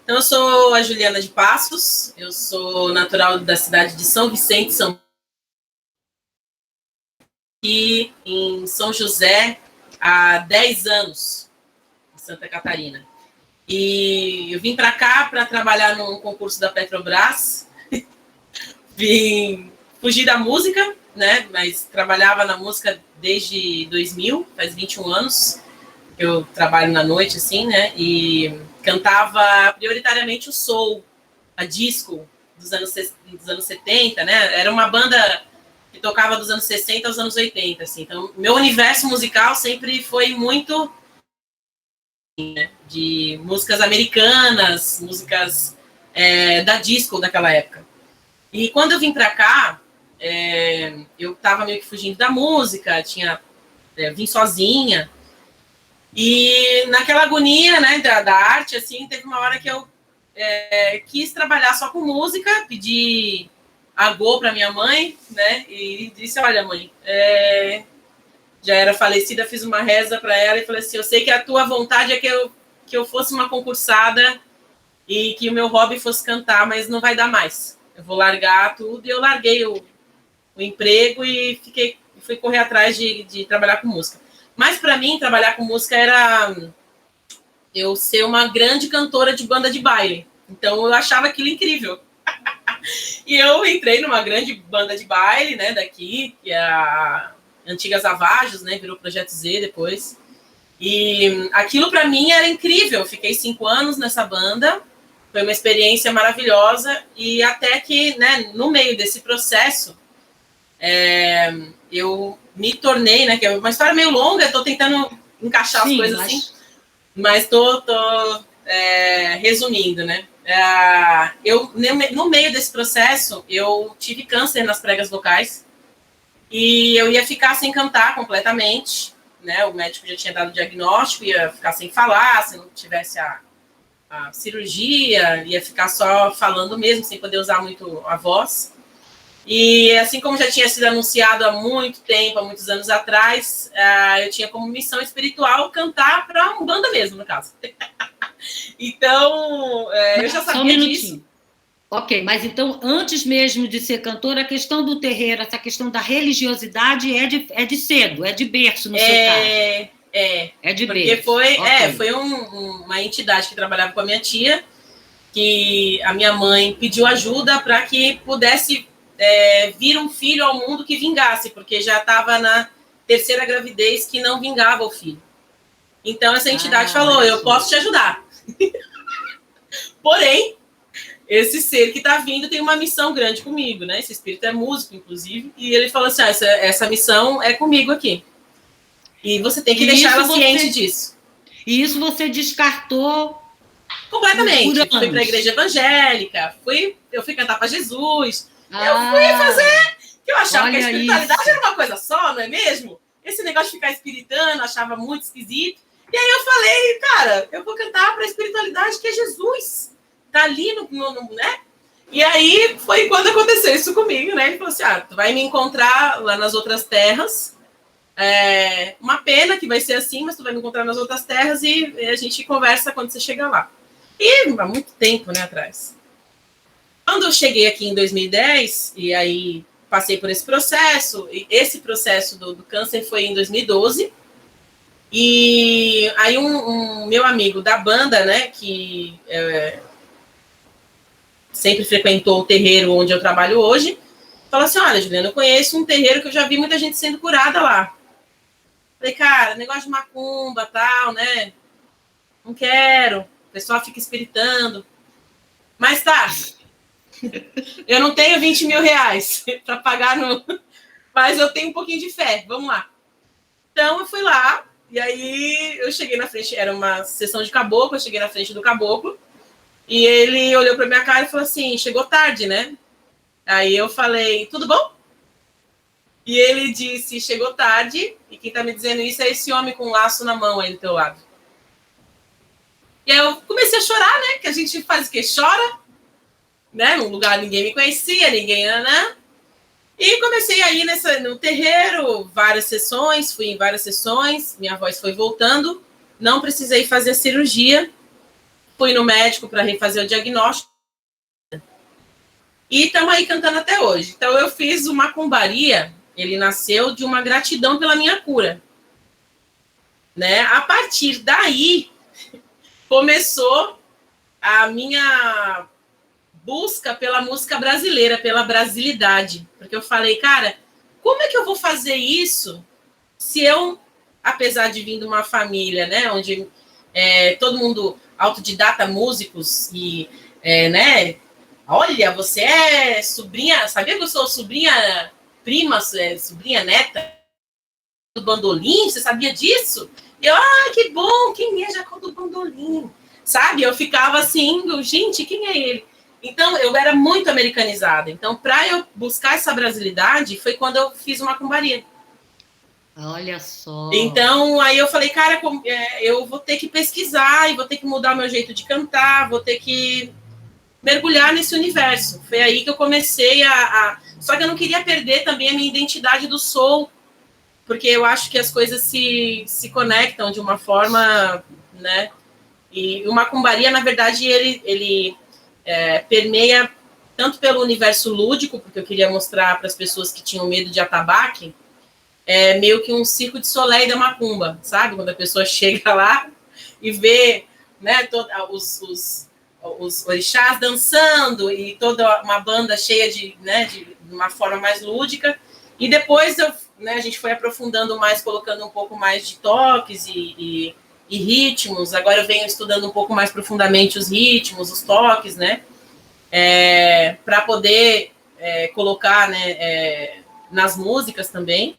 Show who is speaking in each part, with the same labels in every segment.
Speaker 1: Então, eu sou a Juliana de Passos, eu sou natural da cidade de São Vicente, São aqui em São José há 10 anos, em Santa Catarina. E eu vim para cá para trabalhar num concurso da Petrobras, vim fugir da música, né? Mas trabalhava na música desde 2000, faz 21 anos. Eu trabalho na noite, assim, né? E cantava prioritariamente o soul, a disco dos anos 70, né? Era uma banda que tocava dos anos 60 aos anos 80, assim. Então, meu universo musical sempre foi muito, né, de músicas americanas, músicas da disco daquela época. E quando eu vim para cá, eu estava meio que fugindo da música, vim sozinha. E naquela agonia, né, da arte, assim, teve uma hora que eu quis trabalhar só com música, pedi agô para minha mãe, né, e disse, olha, mãe, já era falecida, fiz uma reza para ela e falei assim, eu sei que a tua vontade é que eu fosse uma concursada e que o meu hobby fosse cantar, mas não vai dar mais. Eu vou largar tudo. E eu larguei o emprego e fui correr atrás de trabalhar com música. Mas para mim, trabalhar com música era eu ser uma grande cantora de banda de baile. Então eu achava aquilo incrível. E eu entrei numa grande banda de baile, né, daqui, que é a Antigas Avajos, né, virou Projeto Z depois. E aquilo para mim era incrível. Eu fiquei 5 anos nessa banda, foi uma experiência maravilhosa. E até que, né, no meio desse processo, eu me tornei, né, que é uma história meio longa, estou tentando encaixar as coisas assim, mas estou resumindo, né. Eu, no meio desse processo, eu tive câncer nas pregas vocais e eu ia ficar sem cantar completamente, né? O médico já tinha dado o diagnóstico, ia ficar sem falar, se não tivesse a cirurgia, ia ficar só falando mesmo, sem poder usar muito a voz. E assim como já tinha sido anunciado há muito tempo, há muitos anos atrás, eu tinha como missão espiritual cantar para uma banda mesmo, no caso. Então, eu já sabia disso.
Speaker 2: Ok, mas então, antes mesmo de ser cantora, a questão do terreiro, essa questão da religiosidade é de cedo, é de berço, no seu caso.
Speaker 1: É de berço. Porque foi uma entidade que trabalhava com a minha tia, que a minha mãe pediu ajuda para que pudesse vir um filho ao mundo que vingasse, porque já estava na 3ª gravidez que não vingava o filho. Então, essa entidade falou, eu posso te ajudar. Porém, esse ser que está vindo tem uma missão grande comigo, né? Esse espírito é músico, inclusive, e ele falou assim, essa missão é comigo aqui. E você tem que deixar ela ciente disso.
Speaker 2: E isso você descartou
Speaker 1: completamente. Fui para a igreja evangélica, eu fui cantar para Jesus, eu fui fazer, que eu achava que a espiritualidade era uma coisa só, não é mesmo? Esse negócio de ficar espiritando, eu achava muito esquisito. E aí eu falei, cara, eu vou cantar para a espiritualidade que é Jesus. Tá ali né? E aí foi quando aconteceu isso comigo, né? Ele falou assim, tu vai me encontrar lá nas outras terras. Uma pena que vai ser assim, mas tu vai me encontrar nas outras terras e a gente conversa quando você chegar lá. E há muito tempo, né, atrás. Quando eu cheguei aqui em 2010, e aí passei por esse processo, e esse processo do câncer foi em 2012, e aí um meu amigo da banda, né, que sempre frequentou o terreiro onde eu trabalho hoje, falou assim, olha, Juliana, eu conheço um terreiro que eu já vi muita gente sendo curada lá. Falei, cara, negócio de macumba, tal, né, não quero, o pessoal fica espiritando. Mas tá, eu não tenho 20 mil reais para pagar, mas eu tenho um pouquinho de fé, vamos lá. Então eu fui lá, e aí eu cheguei na frente, era uma sessão de caboclo, eu cheguei na frente do caboclo, e ele olhou para minha cara e falou assim, chegou tarde, né? Aí eu falei, tudo bom? E ele disse, chegou tarde, e quem tá me dizendo isso é esse homem com um laço na mão aí do teu lado. E aí eu comecei a chorar, né? Que a gente faz o quê? Chora, né? Num lugar ninguém me conhecia, ninguém, né? E comecei a ir no terreiro, várias sessões, fui em várias sessões, minha voz foi voltando, não precisei fazer a cirurgia. fui no médico para refazer o diagnóstico, e estamos aí cantando até hoje. Então, eu fiz o Macumbaria, ele nasceu de uma gratidão pela minha cura. Né? A partir daí, começou a minha busca pela música brasileira, pela brasilidade. Porque eu falei, cara, como é que eu vou fazer isso se eu, apesar de vir de uma família, né, onde todo mundo autodidata, músicos, e, né, olha, você é sobrinha, sabia que eu sou sobrinha, prima, sobrinha neta do Bandolim? Você sabia disso? Eu, que bom, quem é Jacó do Bandolim? Sabe? Eu ficava assim, gente, quem é ele? Então, eu era muito americanizada. Então, para eu buscar essa brasilidade, foi quando eu fiz uma macumbaria.
Speaker 2: Olha só.
Speaker 1: Então, aí eu falei, cara, eu vou ter que pesquisar e vou ter que mudar o meu jeito de cantar, vou ter que mergulhar nesse universo. Foi aí que eu comecei Só que eu não queria perder também a minha identidade do soul, porque eu acho que as coisas se conectam de uma forma, né? E o macumbaria, na verdade, ele permeia tanto pelo universo lúdico, porque eu queria mostrar para as pessoas que tinham medo de atabaque, meio que um circo de Soleil da macumba, sabe? Quando a pessoa chega lá e vê, né, os orixás dançando e toda uma banda cheia de uma forma mais lúdica. E depois a gente foi aprofundando mais, colocando um pouco mais de toques e ritmos. Agora eu venho estudando um pouco mais profundamente os ritmos, os toques, né? Para poder colocar, né, nas músicas também.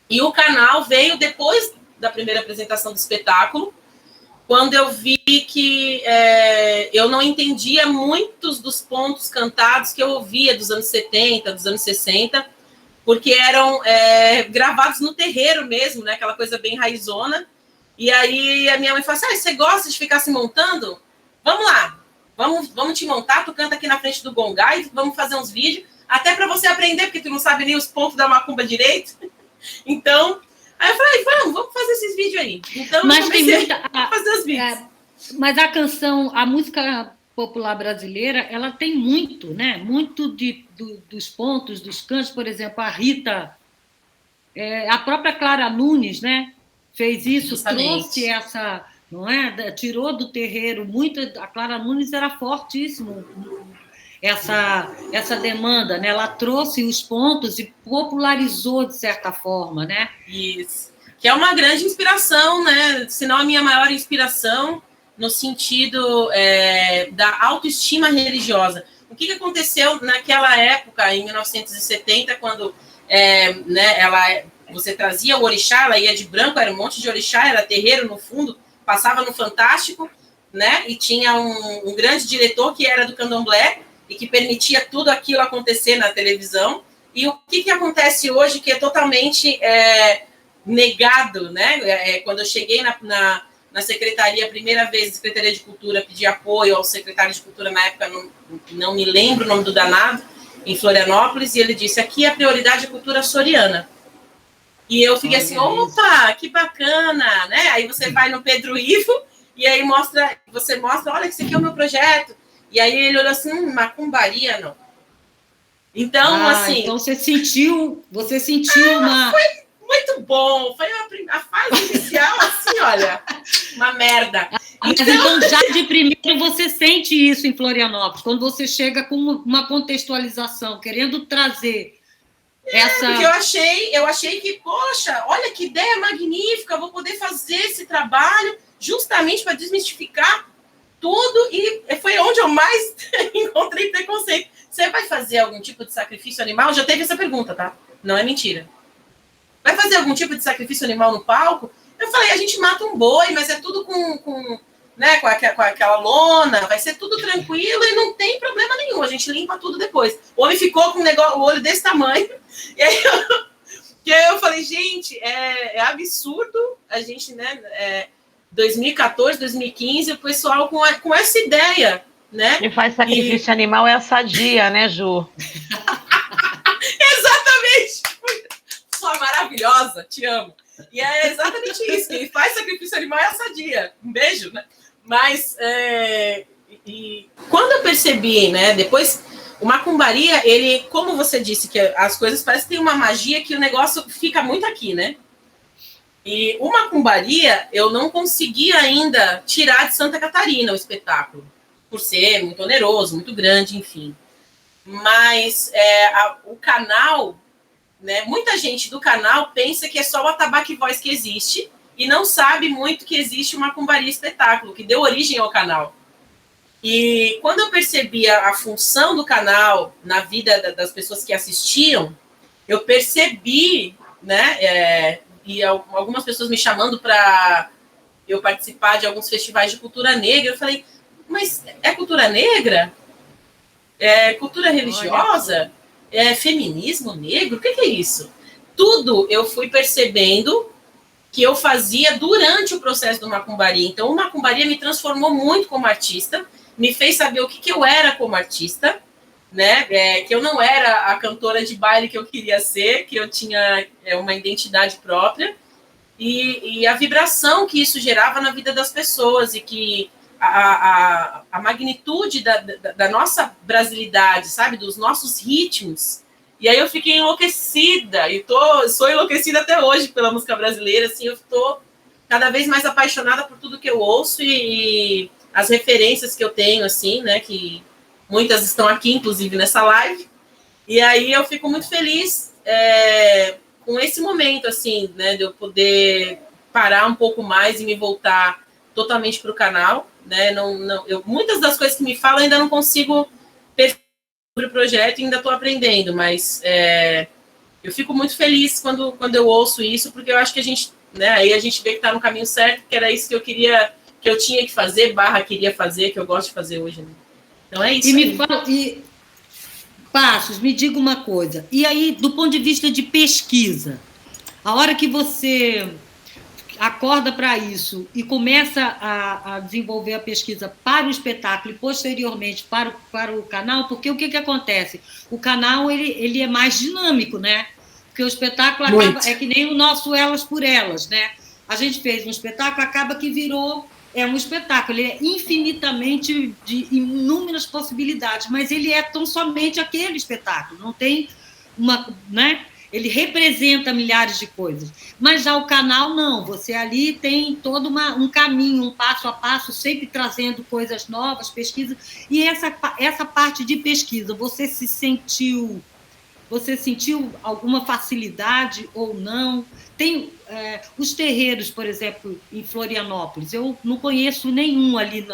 Speaker 1: E o canal veio depois da primeira apresentação do espetáculo, quando eu vi que eu não entendia muitos dos pontos cantados que eu ouvia dos anos 70, dos anos 60, porque eram gravados no terreiro mesmo, né? Aquela coisa bem raizona. E aí a minha mãe falou assim, você gosta de ficar se montando? Vamos lá, vamos te montar, tu canta aqui na frente do Gongai, vamos fazer uns vídeos, até para você aprender, porque tu não sabe nem os pontos da macumba direito. Então, aí eu falei, vamos fazer esses vídeos aí. Então,
Speaker 2: mas
Speaker 1: eu comecei a fazer os vídeos.
Speaker 2: Mas a música popular brasileira, ela tem muito, né? Muito dos pontos, dos cantos, por exemplo, a Rita, a própria Clara Nunes, né? Fez isso,
Speaker 1: justamente.
Speaker 2: Trouxe essa, não é? Tirou do terreiro muito. A Clara Nunes era fortíssimo essa demanda, né? Ela trouxe os pontos e popularizou de certa forma, né?
Speaker 1: Isso. Que é uma grande inspiração, né? Se não a minha maior inspiração, no sentido da autoestima religiosa. O que aconteceu naquela época, em 1970, quando você trazia o orixá, ela ia de branco, era um monte de orixá, era terreiro no fundo, passava no Fantástico, né? E tinha um grande diretor que era do candomblé e que permitia tudo aquilo acontecer na televisão. E o que acontece hoje que é totalmente negado, né? Quando eu cheguei na secretaria, a primeira vez, Secretaria de Cultura, pedi apoio ao secretário de Cultura, na época, não me lembro o nome do danado, em Florianópolis, e ele disse, aqui a prioridade é a cultura soriana. E eu fiquei assim, opa, que bacana, né? Aí você vai no Pedro Ivo, e aí você mostra, olha, esse aqui é o meu projeto. E aí ele olhou assim, macumbaria, não. Então, assim...
Speaker 2: Então você sentiu uma...
Speaker 1: Foi muito bom, foi a fase inicial, assim, olha, uma merda.
Speaker 2: Então, já de primeiro, você sente isso em Florianópolis, quando você chega com uma contextualização, querendo trazer essa...
Speaker 1: Porque eu achei que, poxa, olha que ideia magnífica, vou poder fazer esse trabalho justamente para desmistificar tudo, e foi onde eu mais encontrei preconceito. Você vai fazer algum tipo de sacrifício animal? Já teve essa pergunta, tá? Não é mentira. Vai fazer algum tipo de sacrifício animal no palco? Eu falei, a gente mata um boi, mas é tudo com aquela lona, vai ser tudo tranquilo e não tem problema nenhum, a gente limpa tudo depois. O homem ficou com o olho desse tamanho, e aí eu falei, gente, é absurdo a gente, né, 2014, 2015, o pessoal com essa ideia, né?
Speaker 3: Quem faz sacrifício animal é a sadia, né, Ju?
Speaker 1: Exatamente! Sua maravilhosa, te amo. E é exatamente isso, quem faz sacrifício animal é a sadia. Um beijo, né? Mas, e quando eu percebi, né, depois, o macumbaria, ele, como você disse, que as coisas parecem que tem uma magia que o negócio fica muito aqui, né? E o macumbaria, eu não consegui ainda tirar de Santa Catarina o espetáculo, por ser muito oneroso, muito grande, enfim. Mas o canal, né, muita gente do canal pensa que é só o Atabaque Voz que existe e não sabe muito que existe o Macumbaria Espetáculo, que deu origem ao canal. E quando eu percebi a função do canal na vida das pessoas que assistiam, eu percebi, né, e algumas pessoas me chamando para eu participar de alguns festivais de cultura negra, eu falei, mas é cultura negra? É cultura religiosa? É feminismo negro? O que é isso? Tudo eu fui percebendo que eu fazia durante o processo do macumbaria. Então, o macumbaria me transformou muito como artista, me fez saber o que eu era como artista, né? Que eu não era a cantora de baile que eu queria ser, que eu tinha uma identidade própria, e a vibração que isso gerava na vida das pessoas, e que a magnitude da nossa brasilidade, sabe? Dos nossos ritmos. E aí eu fiquei enlouquecida, e sou enlouquecida até hoje pela música brasileira, assim, eu estou cada vez mais apaixonada por tudo que eu ouço e as referências que eu tenho, assim, né, que muitas estão aqui, inclusive, nessa live, e aí eu fico muito feliz com esse momento, assim, né, de eu poder parar um pouco mais e me voltar totalmente para o canal, né, muitas das coisas que me falam ainda não consigo perceber sobre o projeto e ainda estou aprendendo, mas eu fico muito feliz quando eu ouço isso, porque eu acho que a gente, né, aí a gente vê que está no caminho certo, que era isso que eu queria, que eu tinha que fazer, queria fazer, que eu gosto de fazer hoje. Né? Então é isso.
Speaker 2: Passos, me diga uma coisa, e aí, do ponto de vista de pesquisa, a hora que você acorda para isso e começa a desenvolver a pesquisa para o espetáculo e posteriormente para o canal, porque o que acontece? O canal ele é mais dinâmico, né? Porque o espetáculo acaba, é que nem o nosso Elas por Elas, né? A gente fez um espetáculo, acaba que virou um espetáculo, ele é infinitamente de inúmeras possibilidades, mas ele é tão somente aquele espetáculo, não tem uma, né? Ele representa milhares de coisas. Mas já o canal, não. Você ali tem todo um caminho, um passo a passo, sempre trazendo coisas novas, pesquisa. E essa parte de pesquisa, você sentiu alguma facilidade ou não? Tem os terreiros, por exemplo, em Florianópolis. Eu não conheço nenhum ali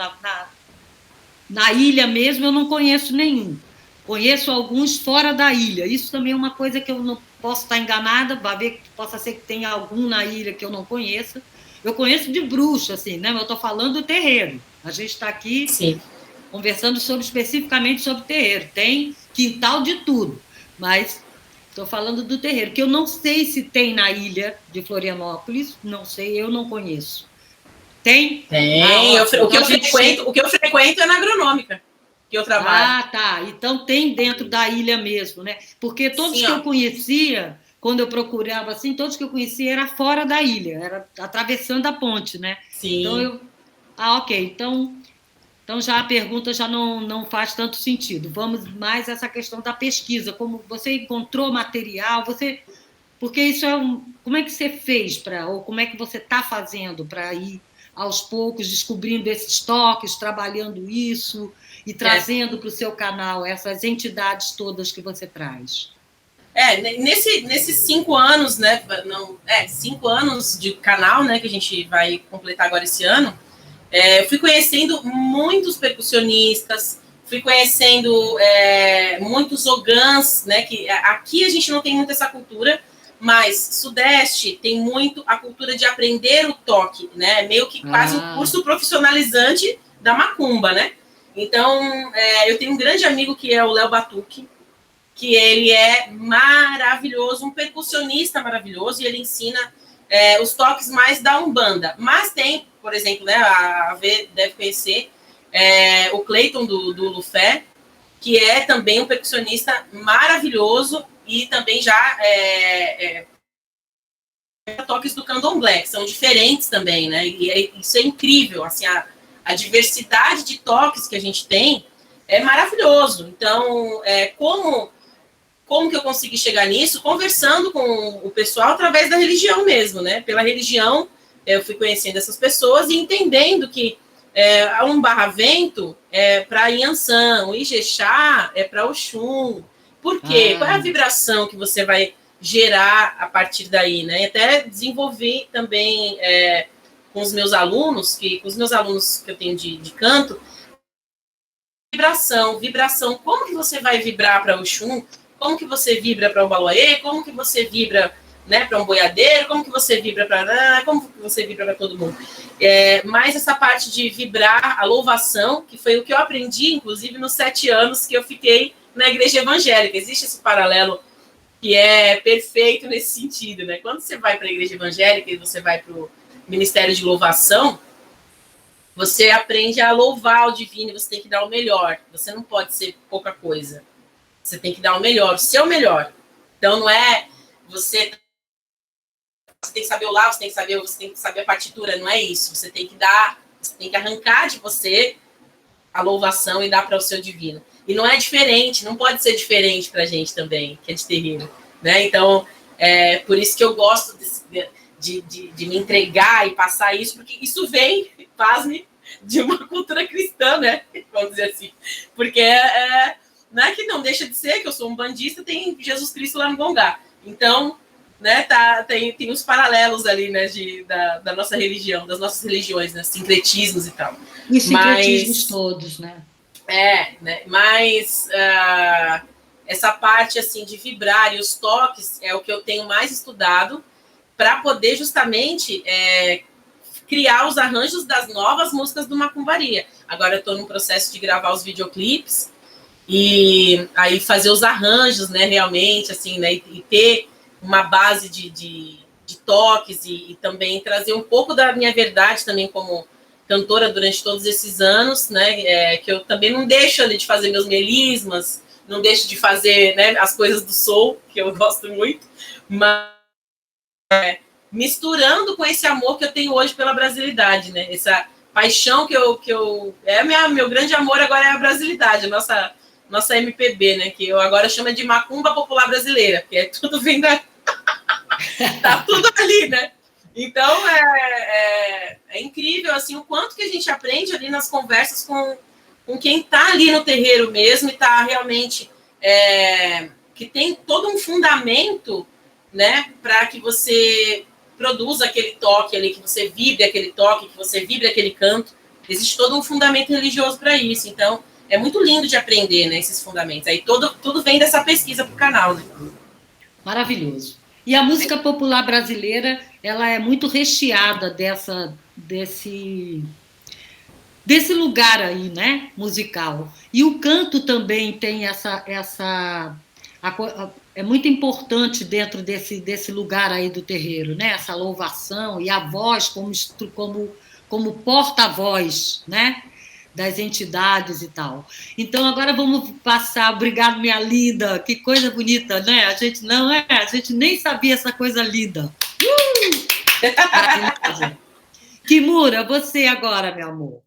Speaker 2: na ilha mesmo, eu não conheço nenhum. Conheço alguns fora da ilha. Isso também é uma coisa que eu não posso estar enganada, vai ver que possa ser que tenha algum na ilha que eu não conheça. Eu conheço de bruxo, assim, né? Mas eu estou falando do terreiro. A gente está aqui conversando especificamente sobre terreiro. Tem quintal de tudo, mas estou falando do terreiro, que eu não sei se tem na ilha de Florianópolis, não sei, eu não conheço. Tem?
Speaker 1: Tem. O que eu frequento é na agronômica. Que eu trabalho.
Speaker 2: Ah, tá. Então tem dentro da ilha mesmo, né? Porque todos que eu conhecia, quando eu procurava assim, todos que eu conhecia era fora da ilha, era atravessando a ponte, né?
Speaker 1: Sim.
Speaker 2: Então ok. Então já a pergunta já não faz tanto sentido. Vamos mais essa questão da pesquisa, como você encontrou material, porque isso como é que você fez ou como é que você está fazendo para ir aos poucos descobrindo esses toques, trabalhando isso e trazendo para o seu canal essas entidades todas que você traz?
Speaker 1: Nesses 5 anos, né? 5 anos de canal, né? Que a gente vai completar agora esse ano. Eu fui conhecendo muitos percussionistas, fui conhecendo muitos ogãs, né? Que aqui a gente não tem muito essa cultura, mas Sudeste tem muito a cultura de aprender o toque, né? Meio que quase um curso profissionalizante da macumba, né? Então, eu tenho um grande amigo que é o Léo Batuque, que ele é maravilhoso, um percussionista maravilhoso, e ele ensina os toques mais da Umbanda. Mas tem, por exemplo, né, a V deve conhecer, o Cleiton do Lufé, que é também um percussionista maravilhoso, e também já toques do candomblé, que são diferentes também, né? E isso é incrível, assim, a diversidade de toques que a gente tem é maravilhoso. Então, como que eu consegui chegar nisso? Conversando com o pessoal através da religião mesmo, né? Pela religião, eu fui conhecendo essas pessoas e entendendo que um barra-vento é para Yansan, o Ijexá é para Oxum. Por quê? Qual é a vibração que você vai gerar a partir daí, né? E até desenvolver também com os meus alunos, que eu tenho de canto, vibração. Como que você vai vibrar para Oxum? Como que você vibra para o Baloaê? Como que você vibra, né, para um boiadeiro? Como que você vibra para... Como que você vibra para todo mundo? Mas essa parte de vibrar, a louvação, que foi o que eu aprendi, inclusive, nos 7 anos que eu fiquei na igreja evangélica. Existe esse paralelo que é perfeito nesse sentido, né? Quando você vai para a igreja evangélica e você vai para o ministério de louvação, você aprende a louvar o divino, você tem que dar o melhor. Você não pode ser pouca coisa. Você tem que dar o melhor, o seu melhor. Então, não é você tem que saber o lá, você tem que saber a partitura, não é isso. Você tem que arrancar de você a louvação e dar para o seu divino. E não é diferente, não pode ser diferente para a gente também, que é de terreno, né? Então, por isso que eu gosto de me entregar e passar isso, porque isso vem, pasme, de uma cultura cristã, né? Vamos dizer assim. Porque não é que não deixa de ser, que eu sou um bandista, tem Jesus Cristo lá no Gongá. Então, né, tem os paralelos ali, né, da nossa religião, das nossas religiões, né, sincretismos e tal.
Speaker 2: E sincretismos todos, né?
Speaker 1: Né? Mas essa parte, assim, de vibrar e os toques é o que eu tenho mais estudado para poder justamente criar os arranjos das novas músicas do Macumbaria. Agora eu estou no processo de gravar os videoclipes e aí fazer os arranjos, né, realmente, assim, né, e ter uma base de toques e também trazer um pouco da minha verdade também como cantora durante todos esses anos, né, que eu também não deixo ali de fazer meus melismas, não deixo de fazer, né, as coisas do soul, que eu gosto muito, mas misturando com esse amor que eu tenho hoje pela brasilidade, né, essa paixão que eu meu grande amor agora é a brasilidade, a nossa MPB, né, que eu agora chamo de macumba popular brasileira, que tudo vem da... tá tudo ali, né? Então, é incrível, assim, o quanto que a gente aprende ali nas conversas com quem tá ali no terreiro mesmo e tá realmente... que tem todo um fundamento, né, para que você produza aquele toque ali, que você vibre aquele toque, que você vibre aquele canto. Existe todo um fundamento religioso para isso. Então, é muito lindo de aprender, né, esses fundamentos. Aí tudo vem dessa pesquisa pro canal, né?
Speaker 2: Maravilhoso. E a música popular brasileira, ela é muito recheada desse lugar aí, né, musical. E o canto também tem é muito importante dentro desse lugar aí do terreiro, né? Essa louvação e a voz como porta-voz, né? Das entidades e tal. Então, agora vamos passar. Obrigado, minha linda. Que coisa bonita, né? A gente nem sabia essa coisa linda. Kimura, você agora, meu amor.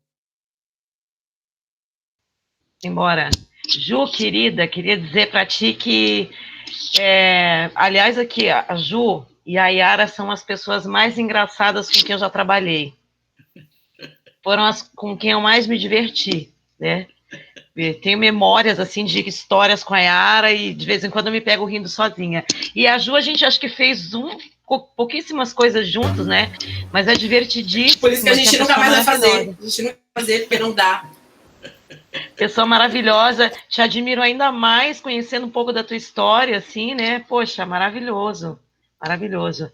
Speaker 3: Embora. Ju, querida, queria dizer para ti que, aliás, aqui, a Ju e a Yara são as pessoas mais engraçadas com quem eu já trabalhei. Foram as com quem eu mais me diverti, né? Tenho memórias, assim, de histórias com a Yara e de vez em quando eu me pego rindo sozinha. E a Ju, a gente acho que fez pouquíssimas coisas juntos, né? Mas é divertidíssimo.
Speaker 1: Por isso que a gente nunca mais vai fazer. A gente não vai fazer porque não dá.
Speaker 3: Pessoa maravilhosa, te admiro ainda mais conhecendo um pouco da tua história, assim, né? Poxa, maravilhoso, maravilhoso.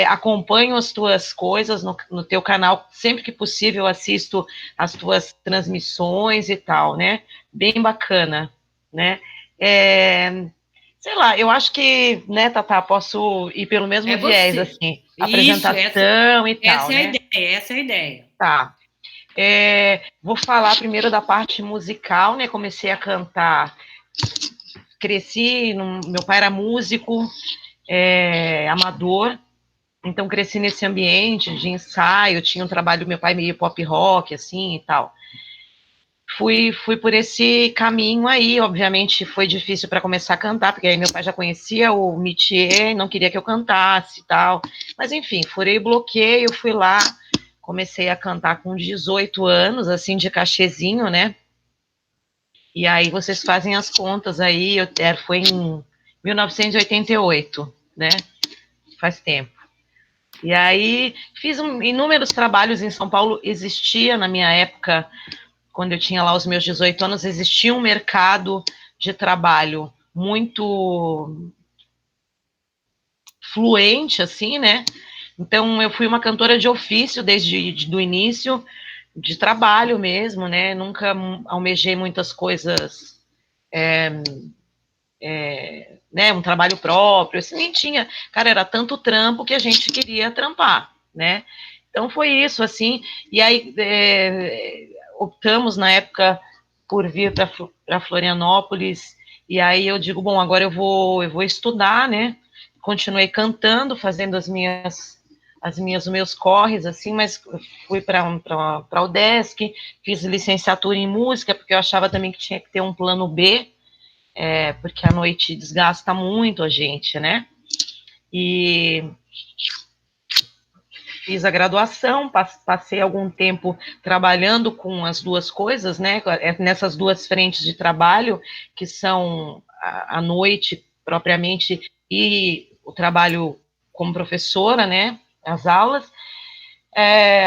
Speaker 3: Acompanho as tuas coisas no teu canal, sempre que possível assisto as tuas transmissões e tal, né? Bem bacana, né? Sei lá, eu acho que, né, Tatá, posso ir pelo mesmo viés, assim, apresentação e tal, né?
Speaker 2: Essa é a ideia.
Speaker 3: Tá. Vou falar primeiro da parte musical, né? Comecei a cantar, cresci, meu pai era músico, amador, Então, cresci nesse ambiente de ensaio, tinha um trabalho, meu pai meio pop rock, assim, e tal. Fui por esse caminho aí, obviamente foi difícil para começar a cantar, porque aí meu pai já conhecia o métier, não queria que eu cantasse e tal. Mas, enfim, furei o bloqueio, fui lá, comecei a cantar com 18 anos, assim, de cachezinho, né? E aí vocês fazem as contas aí, foi em 1988, né? Faz tempo. E aí fiz inúmeros trabalhos em São Paulo. Existia na minha época, quando eu tinha lá os meus 18 anos, existia um mercado de trabalho muito fluente, assim, né? Então eu fui uma cantora de ofício desde o início, de trabalho mesmo, né? Nunca almejei muitas coisas, né? Um trabalho próprio, assim, nem tinha. Cara, era tanto trampo que a gente queria trampar, né? Então foi isso, assim. E aí optamos na época por vir para Florianópolis. E aí eu digo, bom, agora eu vou estudar, né? Continuei cantando, fazendo os meus corres, assim, mas fui para a UDESC, fiz licenciatura em música, porque eu achava também que tinha que ter um plano B, porque a noite desgasta muito a gente, né? E fiz a graduação, passei algum tempo trabalhando com as duas coisas, né? Nessas duas frentes de trabalho, que são a noite propriamente e o trabalho como professora, né? As aulas.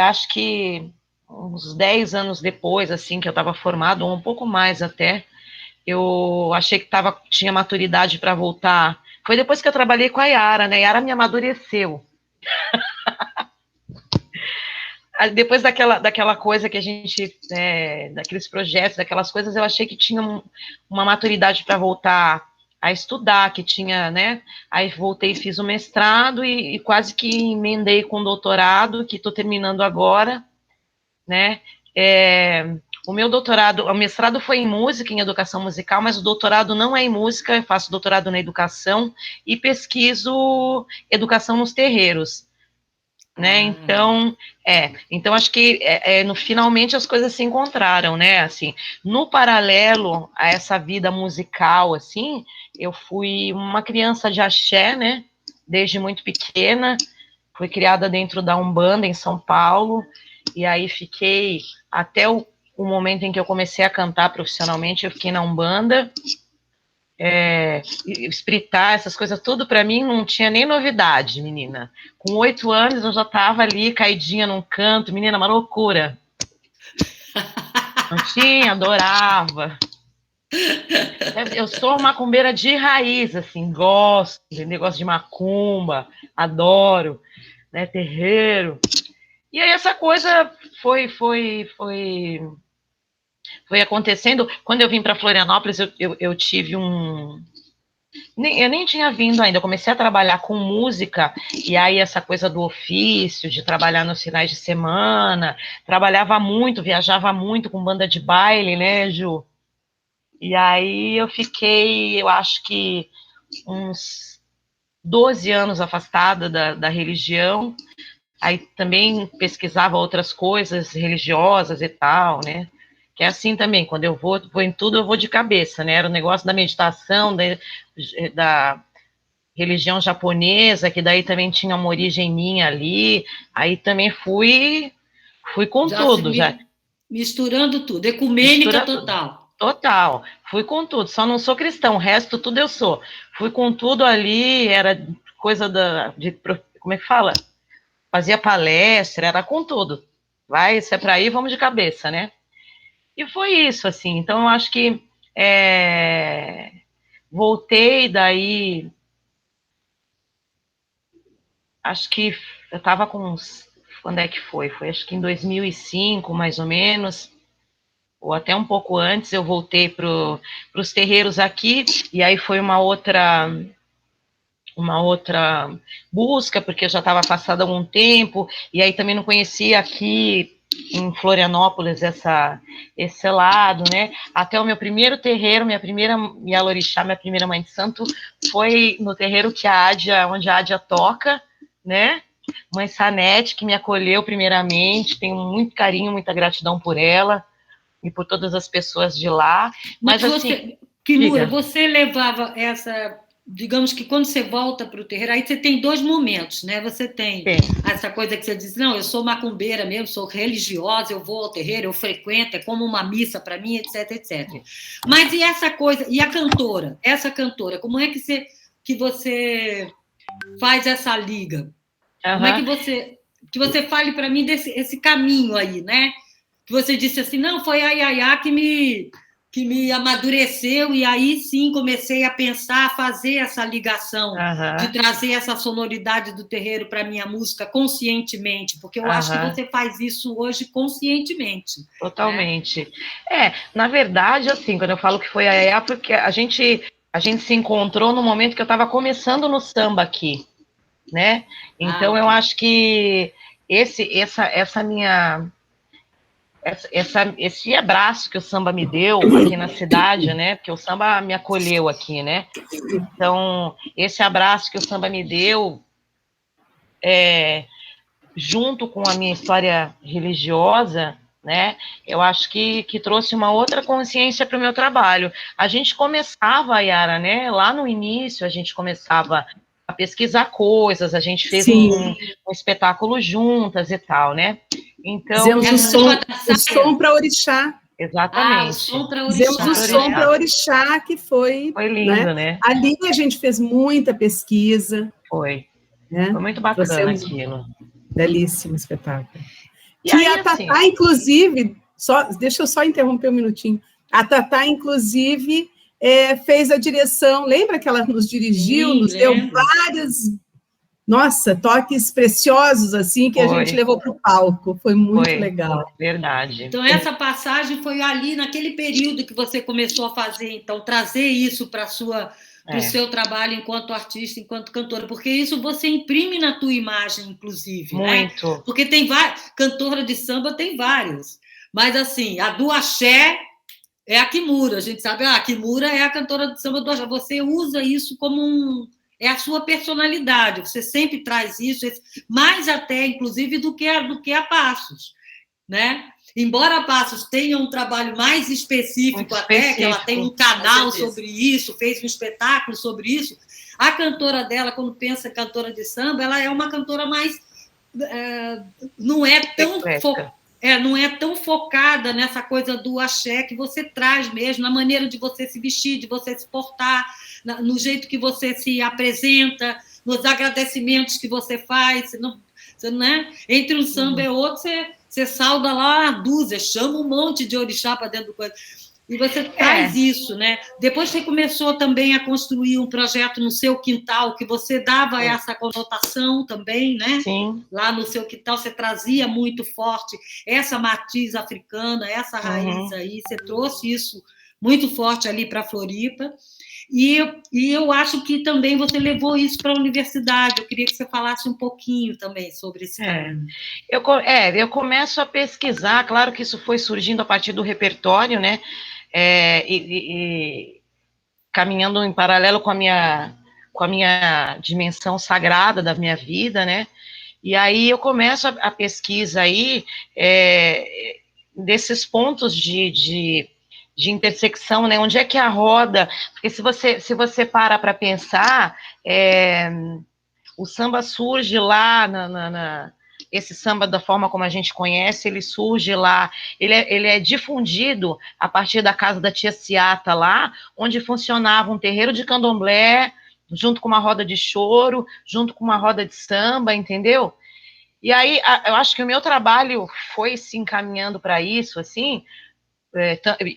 Speaker 3: Acho que uns 10 anos depois, assim, que eu estava formado, ou um pouco mais até, eu achei que tinha maturidade para voltar. Foi depois que eu trabalhei com a Yara, né? A Yara me amadureceu. Depois daquela coisa que a gente, daqueles projetos, daquelas coisas, eu achei que tinha uma maturidade para voltar a estudar, que tinha, né? Aí voltei e fiz o mestrado e quase que emendei com o doutorado, que estou terminando agora, né? O meu doutorado, o mestrado foi em música, em educação musical, mas o doutorado não é em música, eu faço doutorado na educação e pesquiso educação nos terreiros. Né? Então acho que no finalmente as coisas se encontraram, né? Assim, no paralelo a essa vida musical, assim, eu fui uma criança de axé, né? Desde muito pequena, fui criada dentro da Umbanda em São Paulo, e aí fiquei até o momento em que eu comecei a cantar profissionalmente, eu fiquei na Umbanda. Espiritar, essas coisas, tudo para mim não tinha nem novidade, menina. Com 8 anos eu já estava ali, caidinha num canto, menina, uma loucura. Não tinha, adorava. Eu sou macumbeira de raiz, assim, gosto de negócio de macumba, adoro, né, terreiro. E aí essa coisa foi acontecendo. Quando eu vim para Florianópolis, eu tive eu nem tinha vindo ainda, eu comecei a trabalhar com música, e aí essa coisa do ofício, de trabalhar nos finais de semana, trabalhava muito, viajava muito com banda de baile, né, Ju? E aí eu fiquei, eu acho que uns 12 anos afastada da religião, aí também pesquisava outras coisas religiosas e tal, né? Que é assim também, quando eu vou em tudo, eu vou de cabeça, né? Era o negócio da meditação, da religião japonesa, que daí também tinha uma origem minha ali, aí também fui com
Speaker 2: Já
Speaker 3: tudo, já
Speaker 2: misturando tudo, ecumênica
Speaker 3: mistura tudo.
Speaker 2: total.
Speaker 3: Total, fui com tudo, só não sou cristão, o resto tudo eu sou. Fui com tudo ali, era coisa como é que fala? Fazia palestra, era com tudo. Vai, se é para ir, vamos de cabeça, né? E foi isso, assim. Então, eu acho que voltei daí. Acho que eu estava com uns. Quando é que foi? Foi acho que em 2005, mais ou menos, ou até um pouco antes, eu voltei para os terreiros aqui, e aí foi uma outra busca, porque eu já estava passada algum tempo, e aí também não conhecia aqui em Florianópolis esse lado, né? Até o meu primeiro terreiro, minha primeira Yalorixá, minha primeira mãe de santo, foi no terreiro onde a Ádia toca, né? Mãe Sanete, que me acolheu primeiramente, tenho muito carinho, muita gratidão por ela e por todas as pessoas de lá. Mas assim,
Speaker 2: Kimura, você levava essa, digamos que quando você volta para o terreiro, aí você tem dois momentos, né? Você tem essa coisa que você diz, não, eu sou macumbeira mesmo, sou religiosa, eu vou ao terreiro, eu frequento, é como uma missa para mim, etc, etc. Mas e essa coisa, e a cantora? Essa cantora, como é que você faz essa liga? Como é que você fale para mim esse caminho aí, né? Que você disse assim, não, foi a Yaya que me amadureceu, e aí sim comecei a pensar, a fazer essa ligação, de trazer essa sonoridade do terreiro para a minha música conscientemente, porque eu acho que você faz isso hoje conscientemente.
Speaker 3: Totalmente. Né? Na verdade, assim, quando eu falo que foi a Yaya, porque a gente se encontrou no momento que eu estava começando no samba aqui, né? Então eu acho que esse abraço que o samba me deu aqui na cidade, né? Porque o samba me acolheu aqui, né? Então, esse abraço que o samba me deu, junto com a minha história religiosa, né? Eu acho que trouxe uma outra consciência para o meu trabalho. A gente começava, Yara, né? Lá no início, a gente começava a pesquisar coisas, a gente fez um espetáculo juntas e tal, né? Então,
Speaker 4: fizemos o som para orixá.
Speaker 3: Exatamente.
Speaker 2: O som para orixá.
Speaker 4: Fizemos o som para orixá, que foi
Speaker 3: lindo, né?
Speaker 4: Ali a gente fez muita pesquisa.
Speaker 3: Foi.
Speaker 4: Né?
Speaker 3: Foi muito bacana aquilo.
Speaker 4: Belíssimo espetáculo.
Speaker 3: E
Speaker 4: que
Speaker 3: aí,
Speaker 4: a Tatá, inclusive, deixa eu só interromper um minutinho. A Tatá, inclusive, fez a direção, lembra que ela nos dirigiu, nos deu vários, toques preciosos, assim, que a gente levou para o palco. Foi muito legal.
Speaker 3: Verdade.
Speaker 2: Então, essa passagem foi ali, naquele período que você começou a fazer, então, trazer isso para o seu trabalho enquanto artista, enquanto cantora, porque isso você imprime na tua imagem, inclusive,
Speaker 3: muito.
Speaker 2: Né? Porque tem cantora de samba tem vários, mas assim, a do axé é a Kimura, a gente sabe, a Kimura é a cantora de samba do axé, você usa isso como é a sua personalidade, você sempre traz isso, mais até, inclusive, do que a Passos, né? Embora a Passos tenha um trabalho mais específico, que ela tem um canal sobre isso, fez um espetáculo sobre isso, a cantora dela, quando pensa em cantora de samba, ela é uma cantora mais... não é tão focada nessa coisa do axé que você traz mesmo, na maneira de você se vestir, de você se portar, no jeito que você se apresenta, nos agradecimentos que você faz, né? Entre um samba e outro, você sauda lá a dúzia, chama um monte de orixá para dentro do coisa. E você traz isso, né? Depois você começou também a construir um projeto no seu quintal, que você dava essa conotação também, né?
Speaker 3: Sim.
Speaker 2: Lá no seu quintal você trazia muito forte essa matiz africana, essa raiz aí, você trouxe isso muito forte ali para Floripa. E eu acho que também você levou isso para a universidade. Eu queria que você falasse um pouquinho também sobre esse caminho.
Speaker 3: Eu começo a pesquisar, claro que isso foi surgindo a partir do repertório, né? E caminhando em paralelo com a minha dimensão sagrada da minha vida, né? E aí eu começo a pesquisa aí desses pontos de intersecção, né? Onde é que a roda... Porque se você para pensar, o samba surge lá esse samba, da forma como a gente conhece, ele surge lá, ele é difundido a partir da casa da tia Ciata lá, onde funcionava um terreiro de candomblé, junto com uma roda de choro, junto com uma roda de samba, entendeu? E aí, eu acho que o meu trabalho foi se encaminhando para isso, assim,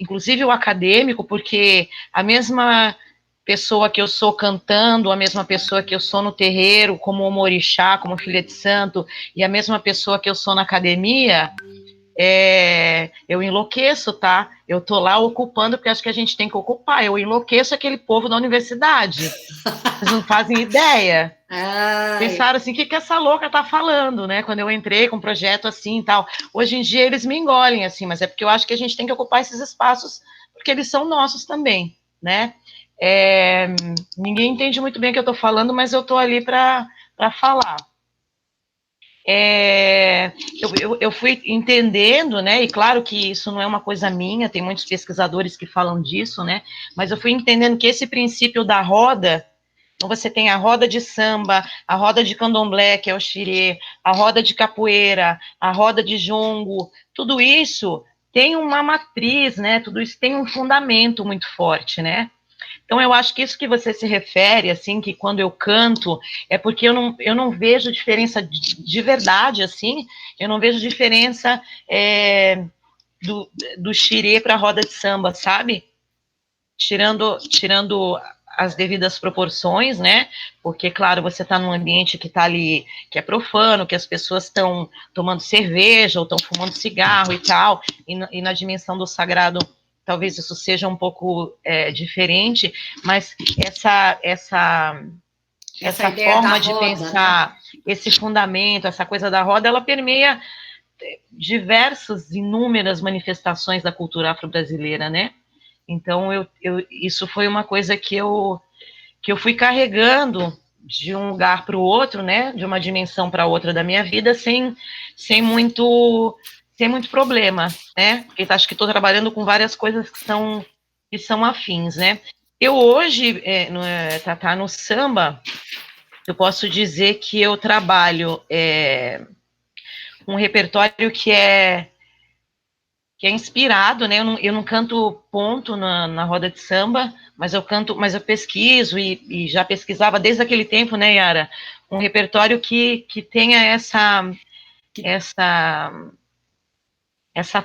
Speaker 3: inclusive o acadêmico, porque a mesma pessoa que eu sou cantando, a mesma pessoa que eu sou no terreiro, como orixá, como filha de santo, e a mesma pessoa que eu sou na academia, eu enlouqueço, tá? Eu tô lá ocupando, porque acho que a gente tem que ocupar. Eu enlouqueço aquele povo da universidade. Vocês não fazem ideia. Pensaram assim, o que essa louca tá falando, né? Quando eu entrei com um projeto assim e tal. Hoje em dia eles me engolem, assim, mas é porque eu acho que a gente tem que ocupar esses espaços, porque eles são nossos também, né? Ninguém entende muito bem o que eu tô falando, mas eu tô ali para falar. Eu fui entendendo, né, e claro que isso não é uma coisa minha, tem muitos pesquisadores que falam disso, né, mas eu fui entendendo que esse princípio da roda, então você tem a roda de samba, a roda de candomblé, que é o xirê, a roda de capoeira, a roda de jongo, tudo isso tem uma matriz, né, tudo isso tem um fundamento muito forte, né. Então, eu acho que isso que você se refere, assim, que quando eu canto, é porque eu não vejo diferença de verdade, assim, eu não vejo diferença do xirê para a roda de samba, sabe? Tirando as devidas proporções, né? Porque, claro, você está num ambiente que está ali, que é profano, que as pessoas estão tomando cerveja ou estão fumando cigarro e tal, e na dimensão do sagrado talvez isso seja um pouco diferente, mas essa forma de roda, pensar, né? Esse fundamento, essa coisa da roda, ela permeia diversas, inúmeras manifestações da cultura afro-brasileira, né? Então, isso foi uma coisa que eu fui carregando de um lugar para o outro, né? De uma dimensão para outra da minha vida, sem muito problema, né? Porque acho que estou trabalhando com várias coisas que são afins, né? Eu hoje, no samba, eu posso dizer que eu trabalho um repertório que é inspirado, né? Eu não canto ponto na roda de samba, mas eu pesquiso e já pesquisava desde aquele tempo, né, Yara? Um repertório que tenha essa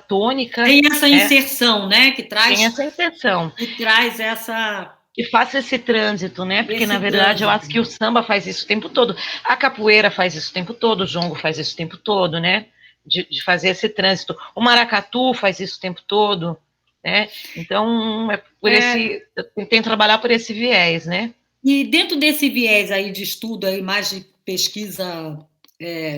Speaker 3: tônica.
Speaker 2: Tem essa inserção, né? Que traz.
Speaker 3: Tem essa inserção.
Speaker 2: Que traz essa.
Speaker 3: Que faça esse trânsito, né? Porque, na verdade, eu acho que o samba faz isso o tempo todo. A capoeira faz isso o tempo todo, o jongo faz isso o tempo todo, né? De fazer esse trânsito. O maracatu faz isso o tempo todo, né? Então, eu tento trabalhar por esse viés, né?
Speaker 2: E dentro desse viés aí de estudo, aí, mais de pesquisa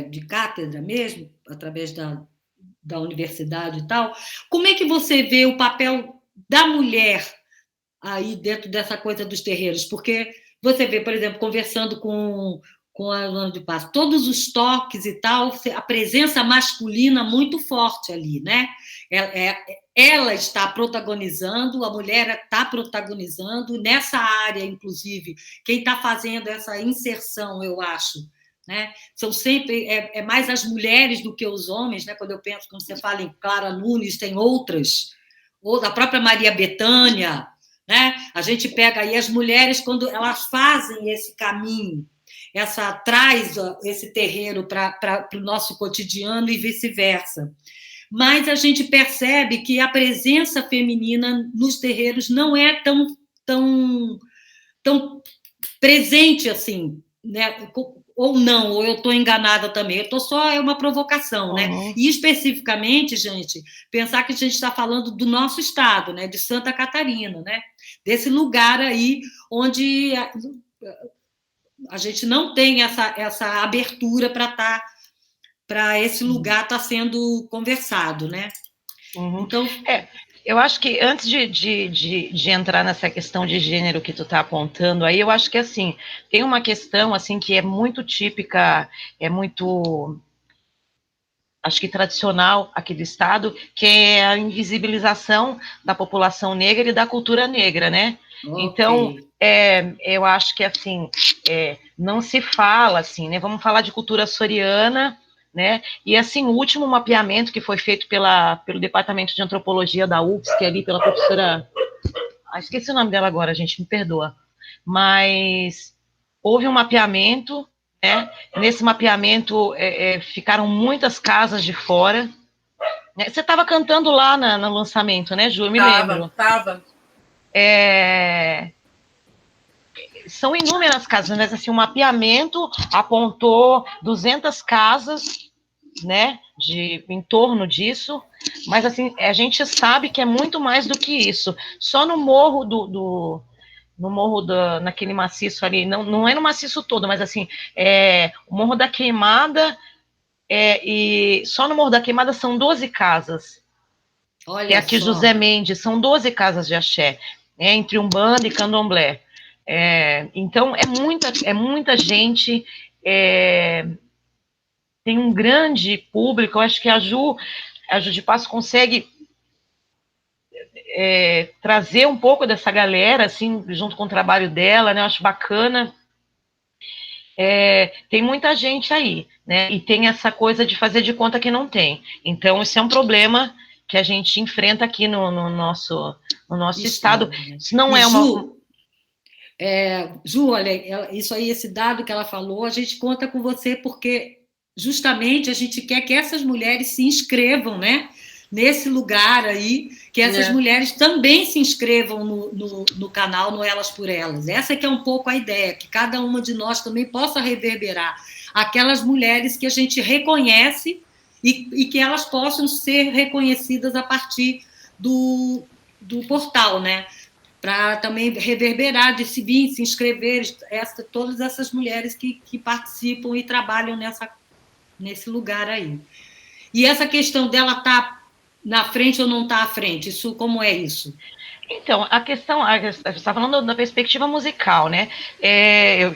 Speaker 2: de cátedra mesmo, através da universidade e tal, como é que você vê o papel da mulher aí dentro dessa coisa dos terreiros? Porque você vê, por exemplo, conversando com a Luana de Passo, todos os toques e tal, a presença masculina muito forte ali, né? Ela está protagonizando, a mulher está protagonizando, nessa área, inclusive, quem está fazendo essa inserção, eu acho, né? São sempre mais as mulheres do que os homens, né? Quando você fala em Clara Nunes, tem outras, ou da própria Maria Bethânia, né? A gente pega aí as mulheres quando elas fazem esse caminho, traz esse terreiro para o nosso cotidiano e vice-versa. Mas a gente percebe que a presença feminina nos terreiros não é tão presente assim, né? Ou não, ou eu estou enganada também. É uma provocação, né? E especificamente, gente, pensar que a gente está falando do nosso estado, né? De Santa Catarina, né? Desse lugar aí onde a gente não tem essa abertura para esse lugar estar sendo conversado, né?
Speaker 3: Então, eu acho que antes de entrar nessa questão de gênero que tu está apontando aí, eu acho que assim, tem uma questão assim que é muito típica, acho que tradicional aqui do estado, que é a invisibilização da população negra e da cultura negra, né? Okay. Então, eu acho que assim, não se fala assim, né? Vamos falar de cultura açoriana, né? E assim, o último mapeamento que foi feito pelo Departamento de Antropologia da UFSC, ali pela professora, esqueci o nome dela agora, gente, me perdoa, mas houve um mapeamento, né? Nesse mapeamento ficaram muitas casas de fora, né? Você estava cantando lá no lançamento, né, Ju? Eu me lembro.
Speaker 1: Estava.
Speaker 3: São inúmeras casas, mas assim, o mapeamento apontou 200 casas, né, em torno disso, mas assim, a gente sabe que é muito mais do que isso. Só no morro naquele maciço ali, não é no maciço todo, mas assim, o Morro da Queimada, e só no Morro da Queimada são 12 casas.
Speaker 2: Olha,
Speaker 3: que é aqui
Speaker 2: só.
Speaker 3: José Mendes, são 12 casas de axé, entre Umbanda e Candomblé. Então, é muita gente tem um grande público. Eu acho que a Ju de Passo consegue trazer um pouco dessa galera, assim, junto com o trabalho dela, né? Eu acho bacana. Tem muita gente aí, né? E tem essa coisa de fazer de conta que não tem. Então, esse é um problema que a gente enfrenta aqui no nosso estado. Isso não é uma...
Speaker 2: Ju, olha, isso aí, esse dado que ela falou, a gente conta com você porque justamente a gente quer que essas mulheres se inscrevam, né? Nesse lugar aí, que essas mulheres também se inscrevam no canal, no Elas por Elas. Essa que é um pouco a ideia, que cada uma de nós também possa reverberar aquelas mulheres que a gente reconhece e que elas possam ser reconhecidas a partir do portal, né? Para também reverberar, de se vir, se inscrever, todas essas mulheres que participam e trabalham nesse lugar aí. E essa questão dela estar na frente ou não estar à frente, isso, como é isso?
Speaker 3: Então, a questão, você está falando da perspectiva musical, né?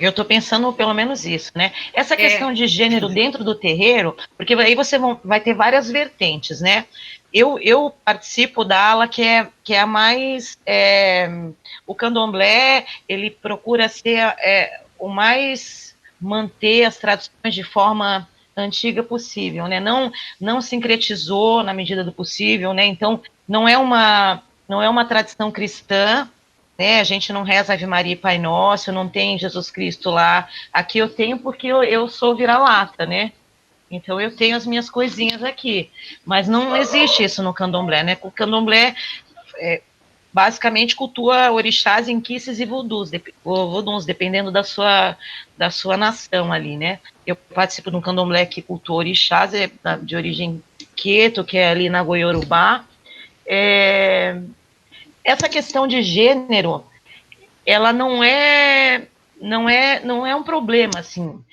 Speaker 3: Eu estou pensando pelo menos isso, né? Essa questão de gênero dentro do terreiro, porque aí você vai ter várias vertentes, né? Eu participo da ala que é a mais... o candomblé, ele procura ser o mais... manter as tradições de forma antiga possível, né? Não sincretizou na medida do possível, né? Então, não é uma tradição cristã, né? A gente não reza Ave Maria e Pai Nosso, não tem Jesus Cristo lá. Aqui eu tenho porque eu sou vira-lata, né? Então eu tenho as minhas coisinhas aqui. Mas não existe isso no candomblé, né? O candomblé basicamente cultua orixás, inquices e voodoos, dependendo da sua nação ali, né? Eu participo de um candomblé que cultua orixás, de origem queto, que é ali na Goiorubá. Essa questão de gênero, ela não é um problema, assim.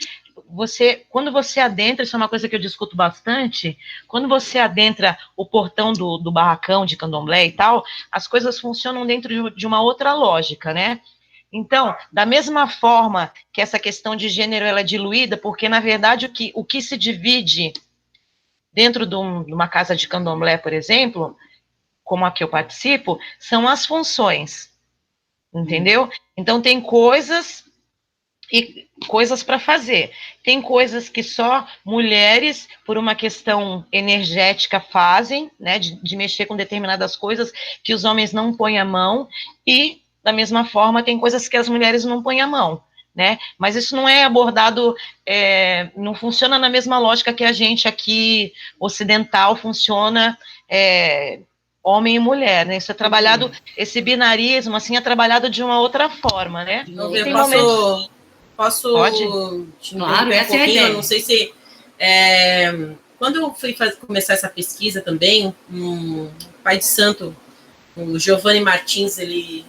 Speaker 3: Quando você adentra, isso é uma coisa que eu discuto bastante, quando você adentra o portão do barracão de candomblé e tal, as coisas funcionam dentro de uma outra lógica, né? Então, da mesma forma que essa questão de gênero ela é diluída, porque, na verdade, o que se divide dentro de uma casa de candomblé, por exemplo, como a que eu participo, são as funções, entendeu? Então, tem coisas para fazer. Tem coisas que só mulheres, por uma questão energética, fazem, né, de mexer com determinadas coisas que os homens não põem a mão, e, da mesma forma, tem coisas que as mulheres não põem a mão, né? Mas isso não é abordado, não funciona na mesma lógica que a gente aqui, ocidental, funciona... homem e mulher, né? Isso é trabalhado, esse binarismo, assim, é trabalhado de uma outra forma, né?
Speaker 1: Posso te interromper um pouquinho? Eu não sei se... quando eu fui começar essa pesquisa também, um pai de santo, o Giovanni Martins, ele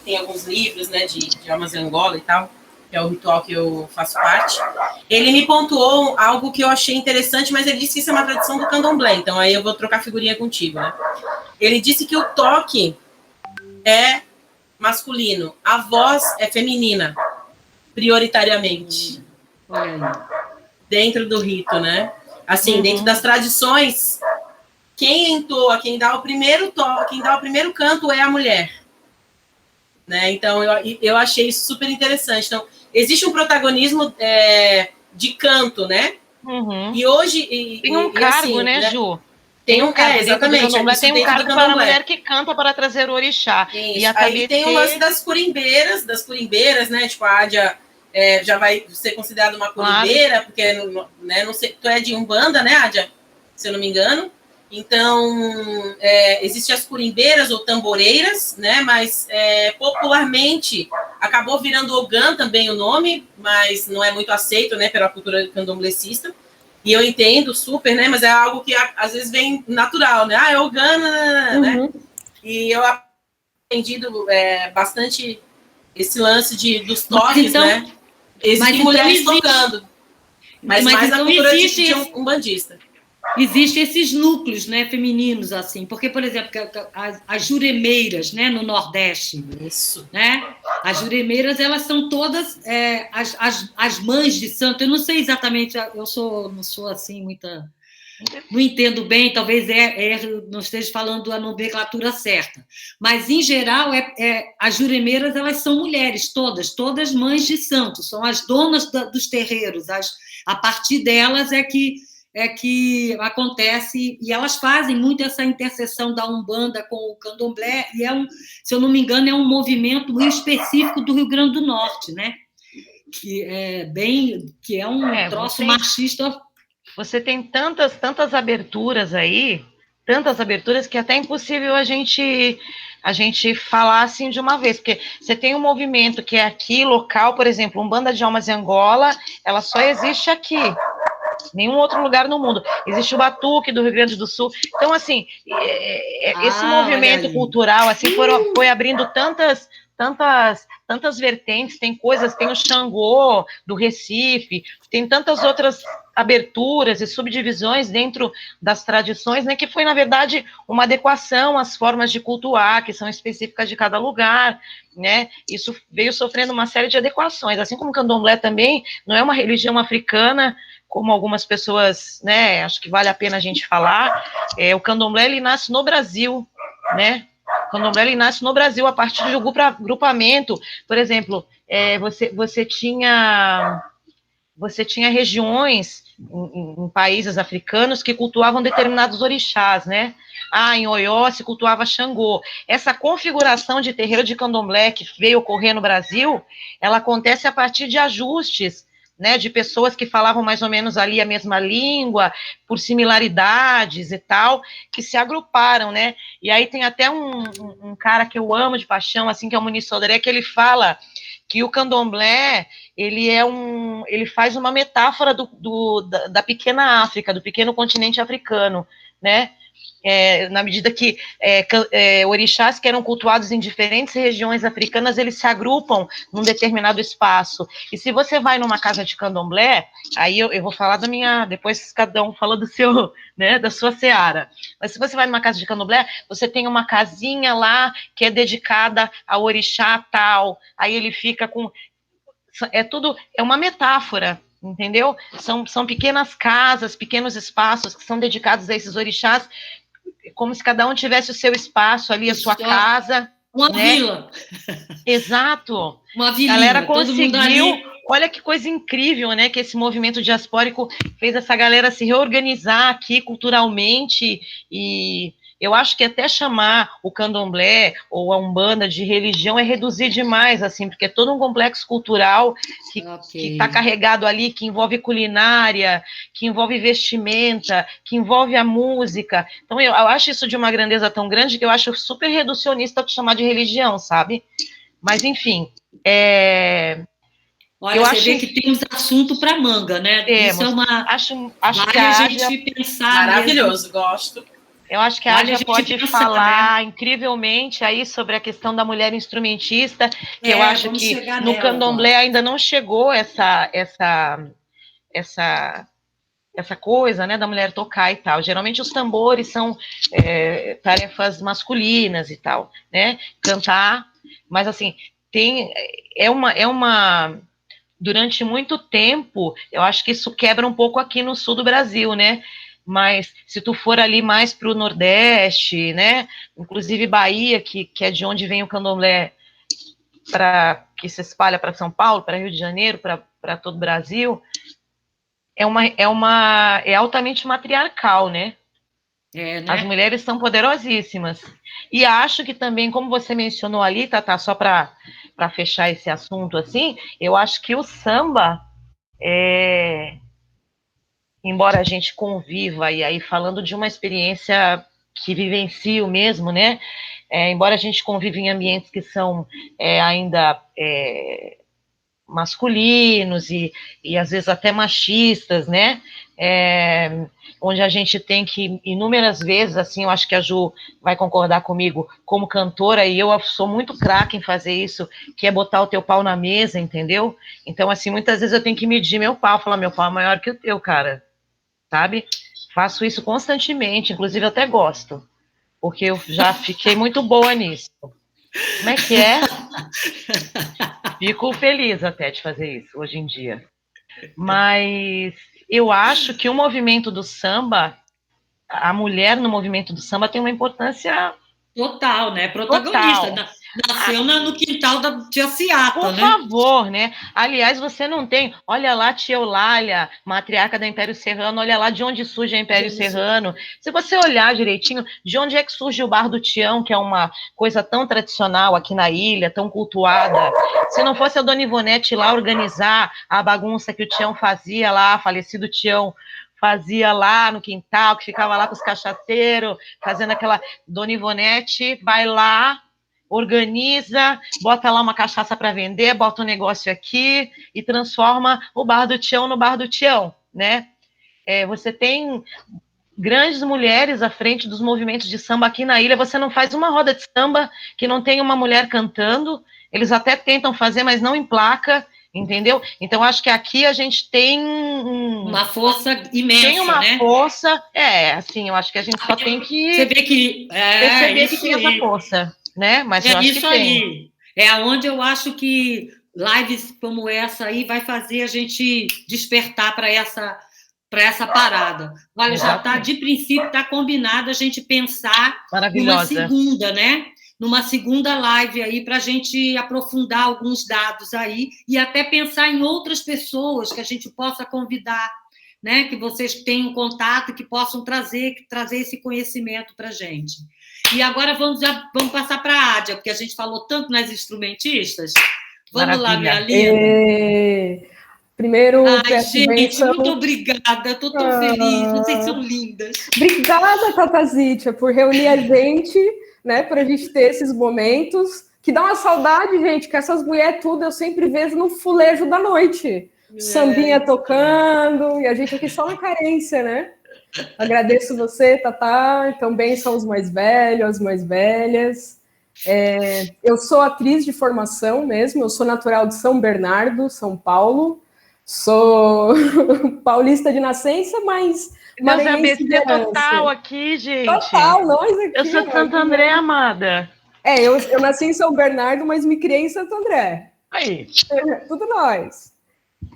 Speaker 1: tem alguns livros, né, de almas em Angola e tal, que é o ritual que eu faço parte, ele me pontuou algo que eu achei interessante, mas ele disse que isso é uma tradição do candomblé, então aí eu vou trocar figurinha contigo, né? Ele disse que o toque é masculino, a voz é feminina, prioritariamente, dentro do rito, né? Assim, dentro das tradições, quem entoa, quem dá o primeiro toque, quem dá o primeiro canto é a mulher, né? Então, eu achei isso super interessante. Então, existe um protagonismo de canto, né?
Speaker 3: Uhum.
Speaker 1: E hoje...
Speaker 3: tem um cargo, assim, né, Ju?
Speaker 1: Tem um cargo, exatamente.
Speaker 3: Tem um cargo para a mulher que canta para trazer o orixá.
Speaker 1: Isso. E aí tem o lance das curimbeiras, né? Tipo, a Ádia já vai ser considerada uma curimbeira, porque, né, não sei, tu é de Umbanda, né, Ádia? Se eu não me engano. Então, existem as curimbeiras ou tamboreiras, né? Mas popularmente acabou virando Ogã também o nome, mas não é muito aceito, né, pela cultura candomblecista. E eu entendo super, né? Mas é algo que às vezes vem natural, né? É Ogã, né? E eu aprendi bastante esse lance dos toques, então, né? Existem mulheres tocando, mas mais então a cultura de um bandista.
Speaker 2: Existem esses núcleos, né, femininos, assim, porque, por exemplo, as juremeiras, né, no Nordeste,
Speaker 1: isso,
Speaker 2: né, As juremeiras, elas são todas as mães de santo. Eu não sei exatamente, não sou assim muita... Não entendo bem, talvez não esteja falando a nomenclatura certa. Mas, em geral, as juremeiras, elas são mulheres, todas mães de santo, são as donas dos terreiros. A partir delas é que acontece, e elas fazem muito essa interseção da Umbanda com o Candomblé, e se eu não me engano, é um movimento muito específico do Rio Grande do Norte, né? Que é um troço machista.
Speaker 3: Você tem tantas aberturas aí, tantas aberturas que até é impossível a gente falar assim de uma vez, porque você tem um movimento que é aqui, local, por exemplo, Umbanda de Almas em Angola, ela só existe aqui, nenhum outro lugar no mundo. Existe o Batuque do Rio Grande do Sul. Então, assim, esse movimento cultural assim, foi abrindo tantas vertentes, tem o Xangô do Recife, tem tantas outras aberturas e subdivisões dentro das tradições, né, que foi, na verdade, uma adequação às formas de cultuar, que são específicas de cada lugar, né, isso veio sofrendo uma série de adequações, assim como o Candomblé também não é uma religião africana, como algumas pessoas, né, acho que vale a pena a gente falar, o Candomblé, ele nasce no Brasil, né, o Candomblé, ele nasce no Brasil a partir de um grupamento, por exemplo, você tinha regiões em países africanos que cultuavam determinados orixás, né? Em Oió se cultuava Xangô. Essa configuração de terreiro de Candomblé que veio ocorrer no Brasil, ela acontece a partir de ajustes, né, de pessoas que falavam mais ou menos ali a mesma língua, por similaridades e tal, que se agruparam, né? E aí tem até um cara que eu amo de paixão, assim, que é o Muniz Sodré, que ele fala que o Candomblé, ele faz uma metáfora da pequena África, do pequeno continente africano, né? Na medida que orixás que eram cultuados em diferentes regiões africanas, eles se agrupam num determinado espaço. E se você vai numa casa de Candomblé, aí eu vou falar depois cada um fala do seu, né, da sua seara. Mas se você vai numa casa de Candomblé, você tem uma casinha lá que é dedicada ao orixá tal, aí ele fica com... É uma metáfora, entendeu? São pequenas casas, pequenos espaços que são dedicados a esses orixás, como se cada um tivesse o seu espaço ali, a sua casa.
Speaker 2: Uma vila.
Speaker 3: Exato.
Speaker 2: Uma vilinha.
Speaker 3: A galera conseguiu. Olha que coisa incrível, né? Que esse movimento diaspórico fez essa galera se reorganizar aqui culturalmente. E eu acho que até chamar o Candomblé ou a Umbanda de religião é reduzir demais, assim, porque é todo um complexo cultural que está carregado ali, que envolve culinária, que envolve vestimenta, que envolve a música. Então, eu acho isso de uma grandeza tão grande que eu acho super reducionista chamar de religião, sabe? Mas, enfim,
Speaker 2: Olha, você vê que temos assunto para manga, né?
Speaker 3: Temos.
Speaker 2: Isso é
Speaker 3: acho
Speaker 2: vale
Speaker 3: que
Speaker 2: a gente pensar.
Speaker 1: Maravilhoso,
Speaker 2: mesmo.
Speaker 1: gosto.
Speaker 3: Eu acho que a Ágia pode falar incrivelmente aí sobre a questão da mulher instrumentista, que eu acho que no Candomblé ainda não chegou essa coisa, né, da mulher tocar e tal. Geralmente os tambores são tarefas masculinas e tal, né? Cantar, mas assim, durante muito tempo, eu acho que isso quebra um pouco aqui no sul do Brasil, né? Mas se tu for ali mais para o Nordeste, né? Inclusive Bahia, que é de onde vem o Candomblé, que se espalha para São Paulo, para Rio de Janeiro, para todo o Brasil, é altamente matriarcal, né?
Speaker 2: Né?
Speaker 3: As mulheres são poderosíssimas. E acho que também, como você mencionou ali, Tatá, só para fechar esse assunto assim, eu acho que o samba embora a gente conviva, e aí falando de uma experiência que vivencio mesmo, né? Embora a gente conviva em ambientes que são ainda masculinos e às vezes até machistas, né? Onde a gente tem que, inúmeras vezes, assim, eu acho que a Ju vai concordar comigo, como cantora, e eu sou muito craque em fazer isso, que é botar o teu pau na mesa, entendeu? Então, assim, muitas vezes eu tenho que medir meu pau, falar, meu pau é maior que o teu, cara. Sabe? Faço isso constantemente, inclusive eu até gosto, porque eu já fiquei muito boa nisso. Como é que é? Fico feliz até de fazer isso hoje em dia. Mas eu acho que o movimento do samba, a mulher no movimento do samba tem uma importância
Speaker 2: total, né? Protagonista.
Speaker 3: total.
Speaker 2: Nasceu no quintal da tia Ciata,
Speaker 3: Por
Speaker 2: né?
Speaker 3: favor, né? Aliás, você não tem. Olha lá, tia Eulália, matriarca da Império Serrano, olha lá de onde surge a Império Serrano. Se você olhar direitinho, de onde é que surge o Bar do Tião, que é uma coisa tão tradicional aqui na ilha, tão cultuada. Se não fosse a Dona Ivonete lá organizar a bagunça que o Tião fazia lá, falecido Tião fazia lá no quintal, que ficava lá com os cachaceiros, fazendo aquela. Dona Ivonete vai lá, organiza, bota lá uma cachaça para vender, bota um negócio aqui e transforma o Bar do Tião no Bar do Tião, né? Você tem grandes mulheres à frente dos movimentos de samba aqui na ilha, você não faz uma roda de samba que não tem uma mulher cantando, eles até tentam fazer, mas não emplaca, entendeu? Então, acho que aqui a gente tem
Speaker 2: uma força imensa,
Speaker 3: tem uma
Speaker 2: né?
Speaker 3: força, assim, eu acho que a gente só tem que
Speaker 2: você vê que
Speaker 3: perceber que tem essa força, né? Mas eu acho que tem.
Speaker 2: Aí. É onde eu acho que lives como essa aí vai fazer a gente despertar para essa parada. Olha, já está, de princípio, está combinado a gente pensar numa segunda, né? Numa segunda live aí para a gente aprofundar alguns dados aí e até pensar em outras pessoas que a gente possa convidar, né? Que vocês tenham contato, que possam trazer esse conhecimento para a gente. E agora vamos passar para a Ádia, porque a gente falou tanto nas instrumentistas. Vamos lá, minha linda.
Speaker 5: Primeiro,
Speaker 2: gente, bênção. Muito obrigada, estou tão feliz, vocês são lindas.
Speaker 5: Obrigada, Tata Zítia, por reunir a gente, né, para a gente ter esses momentos, que dá uma saudade, gente, que essas mulheres tudo eu sempre vejo no fulejo da noite. Sambinha tocando, e a gente aqui só na carência, né? Agradeço você, Tatá, também são os mais velhos, as mais velhas. Eu sou atriz de formação mesmo, eu sou natural de São Bernardo, São Paulo. Sou paulista de nascença, mas...
Speaker 3: Deus é ABC total aqui, gente.
Speaker 5: Total, nós aqui.
Speaker 3: Eu sou de Santo André, amada.
Speaker 5: Eu nasci em São Bernardo, mas me criei em Santo André.
Speaker 3: Aí.
Speaker 5: Tudo nós.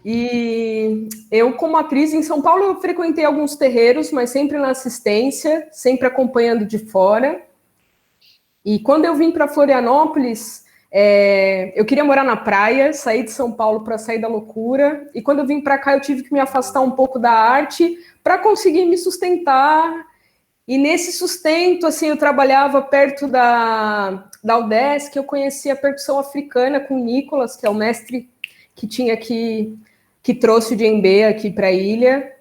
Speaker 5: E eu, como atriz, em São Paulo, eu frequentei alguns terreiros, mas sempre na assistência, sempre acompanhando de fora. E quando eu vim para Florianópolis, eu queria morar na praia, sair de São Paulo para sair da loucura. E quando eu vim para cá, eu tive que me afastar um pouco da arte para conseguir me sustentar. E nesse sustento, assim, eu trabalhava perto da UDESC, eu conhecia a percussão africana com o Nicolas, que é o mestre que tinha aqui, que trouxe o djembe aqui para a ilha.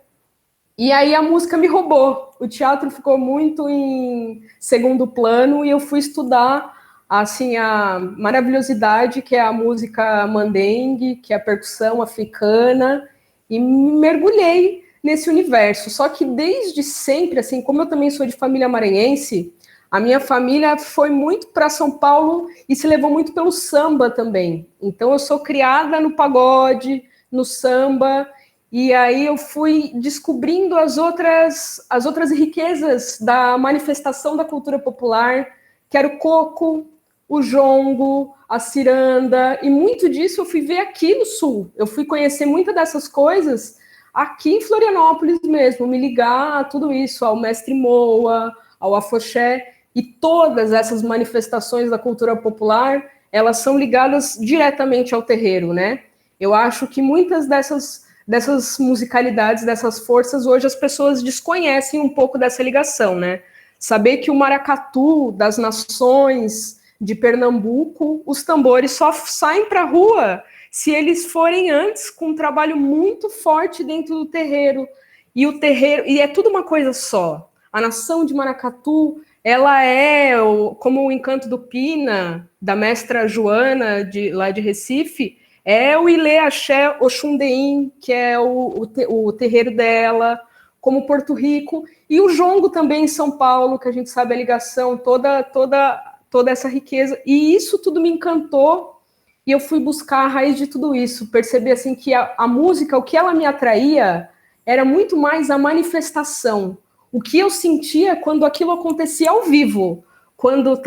Speaker 5: E aí a música me roubou. O teatro ficou muito em segundo plano e eu fui estudar assim a maravilhosidade que é a música mandengue, que é a percussão africana, e mergulhei nesse universo. Só que desde sempre, assim, como eu também sou de família maranhense, a minha família foi muito para São Paulo e se levou muito pelo samba também. Então eu sou criada no pagode, no samba, e aí eu fui descobrindo as outras riquezas da manifestação da cultura popular, que era o coco, o jongo, a ciranda, e muito disso eu fui ver aqui no Sul. Eu fui conhecer muitas dessas coisas aqui em Florianópolis mesmo, me ligar a tudo isso, ao Mestre Moa, ao afoxé, e todas essas manifestações da cultura popular, elas são ligadas diretamente ao terreiro, né? Eu acho que muitas dessas musicalidades, dessas forças, hoje as pessoas desconhecem um pouco dessa ligação, né? Saber que o maracatu das nações de Pernambuco, os tambores só saem para a rua se eles forem antes com um trabalho muito forte dentro do terreiro. E é tudo uma coisa só. A nação de maracatu, ela é, como o Encanto do Pina, da mestra Joana, lá de Recife, é o Ilê Axé Oxundeim, que é o terreiro dela, como Porto Rico, e o jongo também em São Paulo, que a gente sabe a ligação, toda essa riqueza, e isso tudo me encantou, e eu fui buscar a raiz de tudo isso, perceber assim, que a música, o que ela me atraía, era muito mais a manifestação, o que eu sentia quando aquilo acontecia ao vivo, quando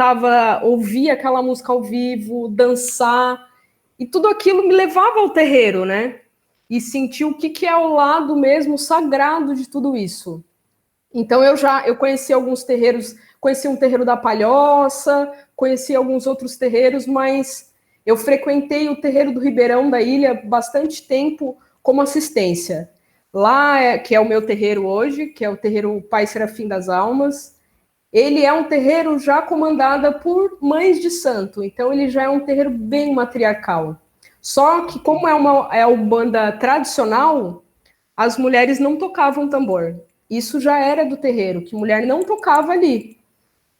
Speaker 5: ouvia aquela música ao vivo, dançar, E tudo aquilo me levava ao terreiro, né? E sentir o que é o lado mesmo sagrado de tudo isso. Então eu conheci alguns terreiros, conheci um terreiro da Palhoça, conheci alguns outros terreiros, mas eu frequentei o terreiro do Ribeirão da Ilha bastante tempo como assistência. Lá, que é o meu terreiro hoje, que é o terreiro Pai Serafim das Almas, ele é um terreiro já comandado por mães de santo, então ele já é um terreiro bem matriarcal. Só que como é uma banda tradicional, as mulheres não tocavam tambor. Isso já era do terreiro, que mulher não tocava ali.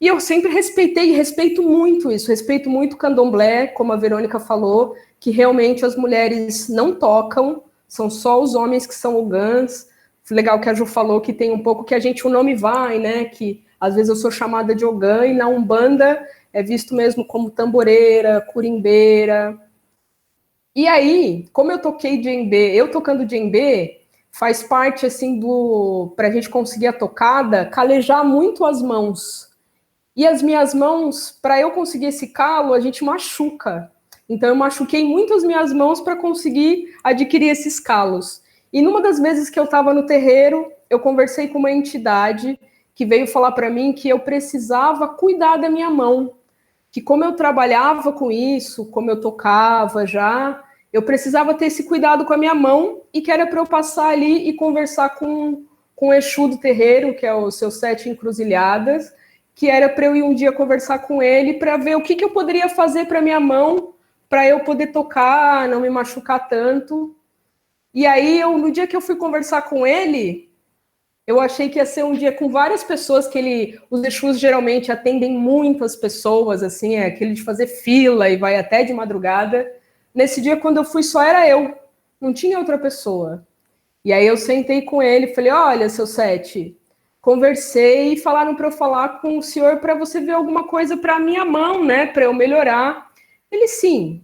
Speaker 5: E eu sempre respeitei e respeito muito isso, respeito muito o candomblé, como a Verônica falou, que realmente as mulheres não tocam, são só os homens que são ogãs. Legal que a Ju falou que tem um pouco que o nome vai, né? Que às vezes eu sou chamada de ogã e na Umbanda é visto mesmo como tamboreira, curimbeira. E aí, como eu toquei djembe, eu tocando djembe, faz parte assim para a gente conseguir a tocada, calejar muito as mãos. E as minhas mãos, para eu conseguir esse calo, a gente machuca. Então eu machuquei muito as minhas mãos para conseguir adquirir esses calos. E numa das vezes que eu estava no terreiro, eu conversei com uma entidade que veio falar para mim que eu precisava cuidar da minha mão, que como eu trabalhava com isso, como eu tocava já, eu precisava ter esse cuidado com a minha mão e que era para eu passar ali e conversar com o Exu do terreiro, que é o Seu Sete Encruzilhadas, que era para eu ir um dia conversar com ele para ver o que eu poderia fazer para minha mão, para eu poder tocar, não me machucar tanto. E aí, no dia que eu fui conversar com ele, eu achei que ia ser um dia com várias pessoas, os Exus geralmente atendem muitas pessoas, assim, é aquele de fazer fila e vai até de madrugada. Nesse dia, quando eu fui, só era eu, não tinha outra pessoa. E aí eu sentei com ele e falei, olha, Seu Sete, conversei e falaram para eu falar com o senhor para você ver alguma coisa para a minha mão, né, para eu melhorar. Ele, sim,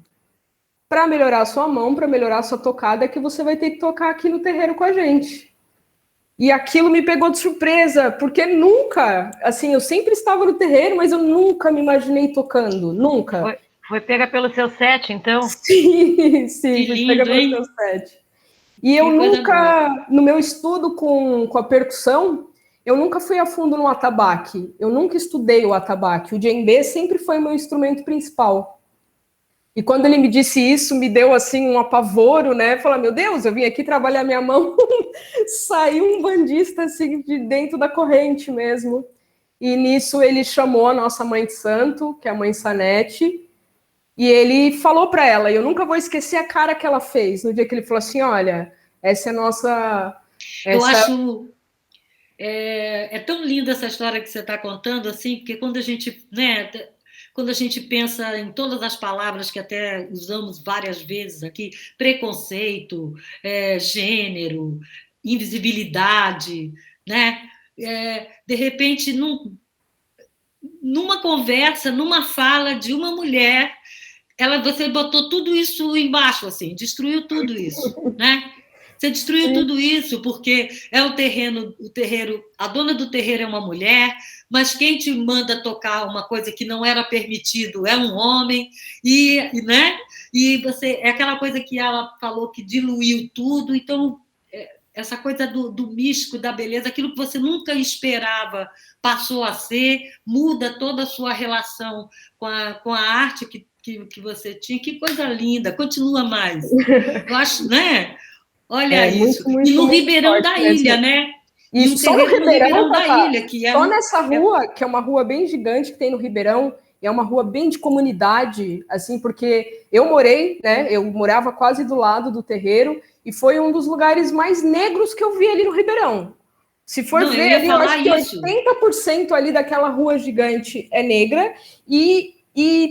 Speaker 5: para melhorar a sua mão, para melhorar a sua tocada, é que você vai ter que tocar aqui no terreiro com a gente. E aquilo me pegou de surpresa, porque nunca, assim, eu sempre estava no terreiro, mas eu nunca me imaginei tocando, nunca.
Speaker 3: Foi pega pelo Seu Sete, então?
Speaker 5: Sim, fui pega pelo
Speaker 2: hein?
Speaker 5: Seu Sete. E eu nunca, no meu estudo com a percussão, eu nunca fui a fundo no atabaque, eu nunca estudei o atabaque, o djembe sempre foi meu instrumento principal. E quando ele me disse isso, me deu assim um apavoro, né? Falar, meu Deus, eu vim aqui trabalhar minha mão, saiu um bandista assim de dentro da corrente mesmo. E nisso ele chamou a nossa mãe de santo, que é a mãe Sanete, e ele falou para ela, e eu nunca vou esquecer a cara que ela fez no dia que ele falou assim, olha, essa é a nossa...
Speaker 2: Eu acho... É tão linda essa história que você está contando, assim, porque quando a gente, né, quando a gente pensa em todas as palavras que até usamos várias vezes aqui, preconceito, gênero, invisibilidade, né? De repente, numa conversa, numa fala de uma mulher, você botou tudo isso embaixo, assim, destruiu tudo isso, né? Você destruiu tudo isso porque é o terreiro, a dona do terreiro é uma mulher, mas quem te manda tocar uma coisa que não era permitido é um homem, né? E você é aquela coisa que ela falou que diluiu tudo, então essa coisa do místico, da beleza, aquilo que você nunca esperava passou a ser, muda toda a sua relação com a arte que você tinha. Que coisa linda, continua mais. Eu acho, né? Olha isso.
Speaker 5: Muito,
Speaker 2: e no
Speaker 5: muito
Speaker 2: Ribeirão da Ilha, né?
Speaker 5: E só no Ribeirão
Speaker 2: da Ilha, que
Speaker 5: só nessa rua, que é uma rua bem gigante que tem no Ribeirão, é uma rua bem de comunidade, assim, porque eu morei, né? Eu morava quase do lado do terreiro e foi um dos lugares mais negros que eu vi ali no Ribeirão. Se for ver ali, eu acho que 80% ali daquela rua gigante é negra e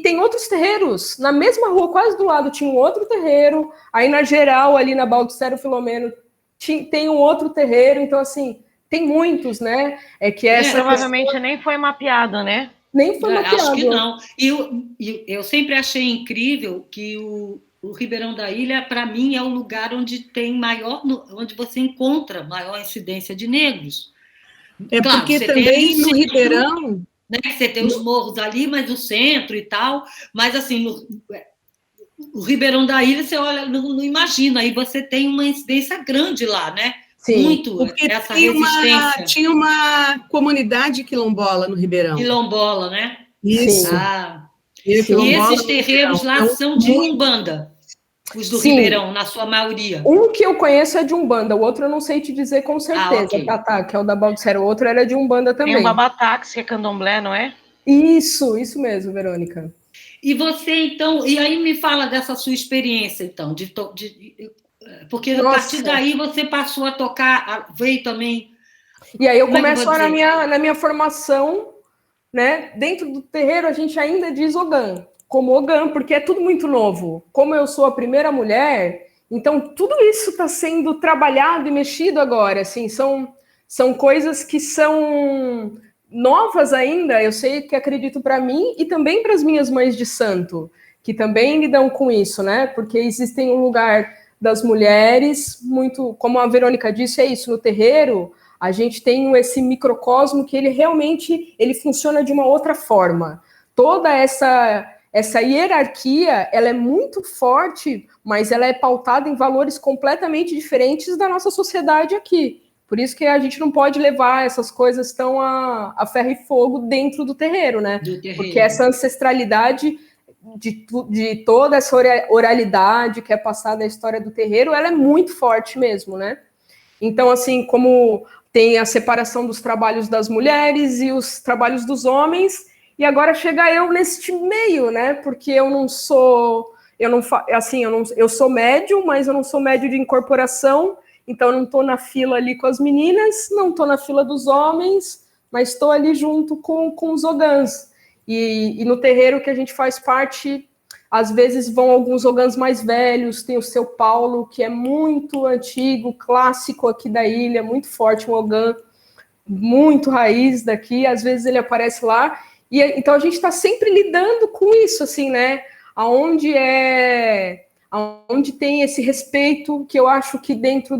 Speaker 5: tem outros terreiros. Na mesma rua, quase do lado, tinha um outro terreiro. Aí na geral, ali na Baldissero Filomeno, tem um outro terreiro. Então, assim, tem muitos, né?
Speaker 3: Provavelmente nem foi mapeado, né?
Speaker 5: Nem foi mapeado.
Speaker 2: Acho que não. E eu sempre achei incrível que o Ribeirão da Ilha, para mim, é o lugar onde onde você encontra maior incidência de negros.
Speaker 4: Claro, porque também no Ribeirão...
Speaker 2: Né, que você tem os morros ali, mas o centro e tal, mas assim, o Ribeirão da Ilha, você olha, não imagina, aí você tem uma incidência grande lá, né?
Speaker 4: Sim,
Speaker 2: muito
Speaker 4: porque
Speaker 2: essa resistência.
Speaker 4: Tinha uma comunidade quilombola no Ribeirão.
Speaker 2: Quilombola, né?
Speaker 4: Isso.
Speaker 2: E esses terreiros lá
Speaker 4: então,
Speaker 2: são de Umbanda, os do Ribeirão, na sua maioria.
Speaker 5: Um que eu conheço é de Umbanda, o outro eu não sei te dizer com certeza,
Speaker 2: okay.
Speaker 5: Tá, que é o da Baldissera, o outro era de Umbanda também.
Speaker 3: Tem o Babatax, que é candomblé, não é?
Speaker 5: Isso mesmo, Verônica.
Speaker 2: E você, então, e aí me fala dessa sua experiência, então, porque a partir daí você passou a tocar, veio também...
Speaker 5: E aí eu começo na minha formação, né? Dentro do terreiro a gente ainda diz Ogã, como Ogã, porque é tudo muito novo. Como eu sou a primeira mulher, então tudo isso está sendo trabalhado e mexido agora, assim, são coisas que são novas ainda, eu sei que acredito para mim e também para as minhas mães de santo, que também lidam com isso, né? Porque existem um lugar das mulheres, muito, como a Verônica disse, é isso, no terreiro, a gente tem esse microcosmo que ele realmente ele funciona de uma outra forma. Toda essa hierarquia, ela é muito forte, mas ela é pautada em valores completamente diferentes da nossa sociedade aqui. Por isso que a gente não pode levar essas coisas tão a ferro e fogo dentro do terreiro, né? Porque essa ancestralidade de toda essa oralidade que é passada na história do terreiro, ela é muito forte mesmo, né? Então, assim, como tem a separação dos trabalhos das mulheres e os trabalhos dos homens, e agora chega eu neste meio, né? Porque eu não sou... Eu sou médium, mas eu não sou médium de incorporação, então eu não estou na fila ali com as meninas, não estou na fila dos homens, mas estou ali junto com os ogãs. E no terreiro que a gente faz parte, às vezes vão alguns ogãs mais velhos, tem o seu Paulo, que é muito antigo, clássico aqui da ilha, muito forte, um ogã muito raiz daqui, às vezes ele aparece lá, e então a gente está sempre lidando com isso, assim, né? Aonde tem esse respeito, que eu acho que dentro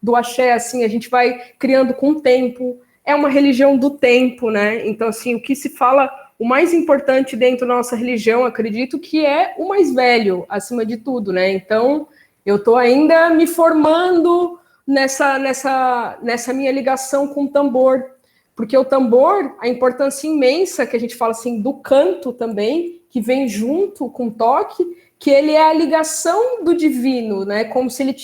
Speaker 5: do axé, assim, a gente vai criando com o tempo, é uma religião do tempo, né? Então, assim, o que se fala... O mais importante dentro da nossa religião, acredito que é o mais velho, acima de tudo, né? Então, eu estou ainda me formando nessa minha ligação com o tambor, porque o tambor, a importância imensa que a gente fala assim do canto também, que vem junto com o toque, que ele é a ligação do divino, né? Como se ele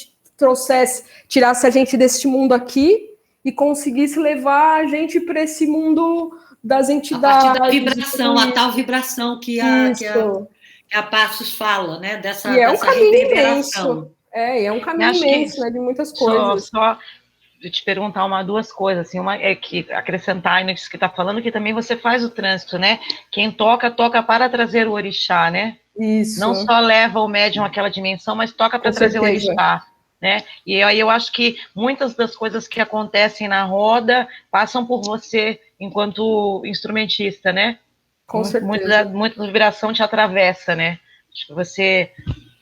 Speaker 5: tirasse a gente deste mundo aqui e conseguisse levar a gente para esse mundo das entidades.
Speaker 2: A partir da vibração, a tal vibração que a Passos fala, né?
Speaker 5: E é um caminho imenso. É um caminho imenso, né? De muitas coisas.
Speaker 3: Só te perguntar duas coisas, assim, uma é que acrescentar nisso que está falando, que também você faz o trânsito, né? Quem toca para trazer o orixá, né?
Speaker 5: Isso.
Speaker 3: Não só leva o médium àquela dimensão, mas toca para trazer o orixá. Né? E aí eu acho que muitas das coisas que acontecem na roda passam por você enquanto instrumentista, né?
Speaker 5: Com certeza.
Speaker 3: Muita vibração te atravessa, né? Acho que você...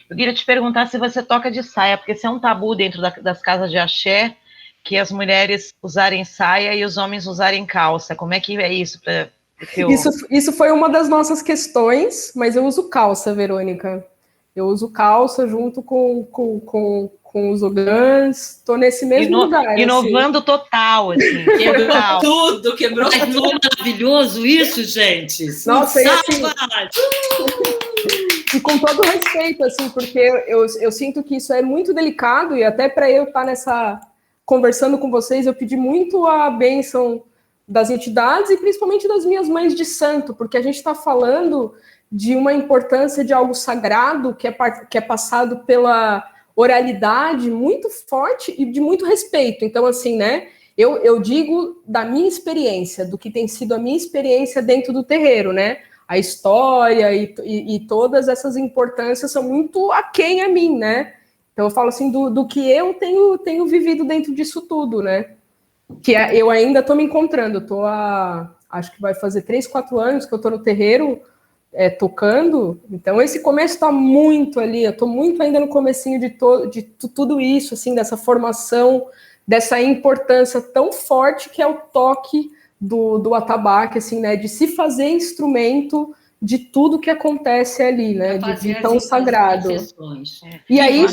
Speaker 3: Eu queria te perguntar se você toca de saia, porque isso é um tabu dentro das casas de axé, que as mulheres usarem saia e os homens usarem calça. Como é que é isso?
Speaker 5: Isso foi uma das nossas questões, mas eu uso calça, Verônica. Eu uso calça junto com os ogãs, estou nesse mesmo lugar.
Speaker 3: Inovando assim. Total, assim.
Speaker 1: Quebrou tudo.
Speaker 2: Foi maravilhoso isso, gente.
Speaker 5: Nossa, assim, e com todo respeito, assim, porque eu sinto que isso é muito delicado, e até para eu estar conversando com vocês, eu pedi muito a bênção das entidades e principalmente das minhas mães de santo, porque a gente está falando de uma importância de algo sagrado que é passado pela oralidade muito forte e de muito respeito. Então, assim, né, eu digo da minha experiência, do que tem sido a minha experiência dentro do terreiro, né, a história e todas essas importâncias são muito aquém a mim, né, então eu falo assim do que eu tenho vivido dentro disso tudo, né, que eu ainda estou me encontrando, acho que vai fazer 3, 4 anos que eu estou no terreiro, tocando, então esse começo está muito ali, eu estou muito ainda no comecinho de tudo isso, assim, dessa formação, dessa importância tão forte que é o toque do atabaque, assim, né, de se fazer instrumento de tudo que acontece ali, né? De tão sagrado. E aí,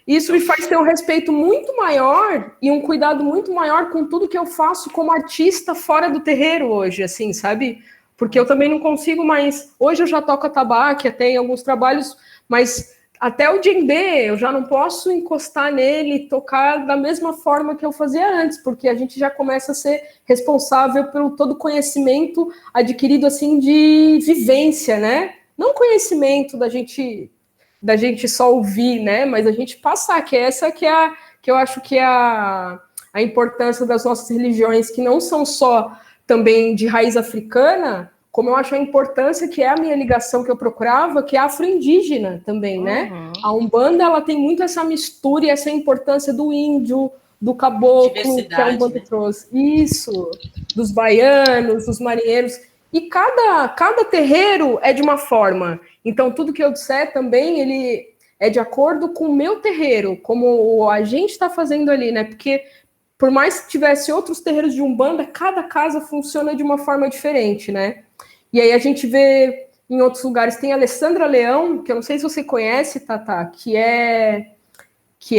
Speaker 5: isso me faz ter um respeito muito maior e um cuidado muito maior com tudo que eu faço como artista fora do terreiro hoje, assim, sabe? Porque eu também não consigo mais... Hoje eu já toco atabaque, até em alguns trabalhos, mas até o djembe eu já não posso encostar nele e tocar da mesma forma que eu fazia antes, porque a gente já começa a ser responsável pelo todo conhecimento adquirido, assim, de vivência, né? Não conhecimento da gente só ouvir, né? Mas a gente passar, que eu acho que é a importância das nossas religiões, que não são só também de raiz africana, como eu acho a importância que é a minha ligação que eu procurava, que é afro-indígena também, né? A Umbanda, ela tem muito essa mistura e essa importância do índio, do caboclo, que a Umbanda trouxe. Isso, dos baianos, dos marinheiros. E cada terreiro é de uma forma. Então, tudo que eu disser também, ele é de acordo com o meu terreiro, como a gente está fazendo ali, né? Porque, por mais que tivesse outros terreiros de Umbanda, cada casa funciona de uma forma diferente, né? E aí a gente vê em outros lugares, tem a Alessandra Leão, que eu não sei se você conhece, Tata, que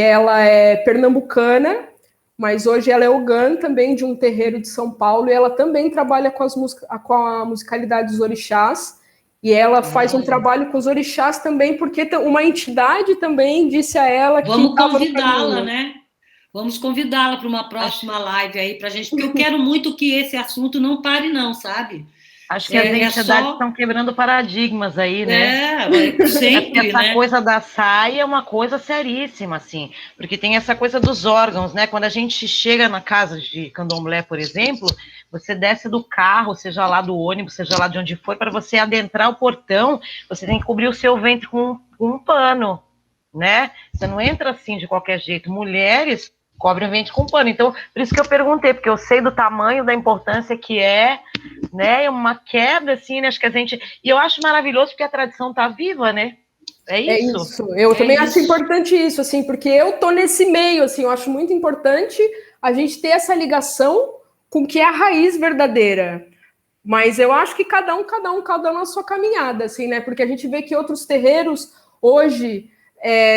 Speaker 5: ela é pernambucana, mas hoje ela é ogã também de um terreiro de São Paulo, e ela também trabalha com a musicalidade dos orixás, e ela faz um trabalho com os orixás também, porque uma entidade também disse a ela que...
Speaker 2: Vamos convidá-la, né? Vamos convidá-la para uma próxima live aí para a gente, porque eu quero muito que esse assunto não pare, não, sabe?
Speaker 3: Acho que as entidades estão quebrando paradigmas aí, né?
Speaker 2: Sempre,
Speaker 3: essa coisa da saia é uma coisa seríssima, assim, porque tem essa coisa dos órgãos, né? Quando a gente chega na casa de candomblé, por exemplo, você desce do carro, seja lá do ônibus, seja lá de onde for, para você adentrar o portão, você tem que cobrir o seu ventre com um pano, né? Você não entra assim de qualquer jeito. Mulheres cobrem o ventre com pano. Então, por isso que eu perguntei, porque eu sei do tamanho, da importância que é, né? Uma quebra, assim, né? Acho que a gente... E eu acho maravilhoso porque a tradição tá viva, né? É isso.
Speaker 5: É isso. Eu também acho importante isso, assim, porque eu tô nesse meio, assim, eu acho muito importante a gente ter essa ligação com o que é a raiz verdadeira. Mas eu acho que cada um na sua caminhada, assim, né? Porque a gente vê que outros terreiros hoje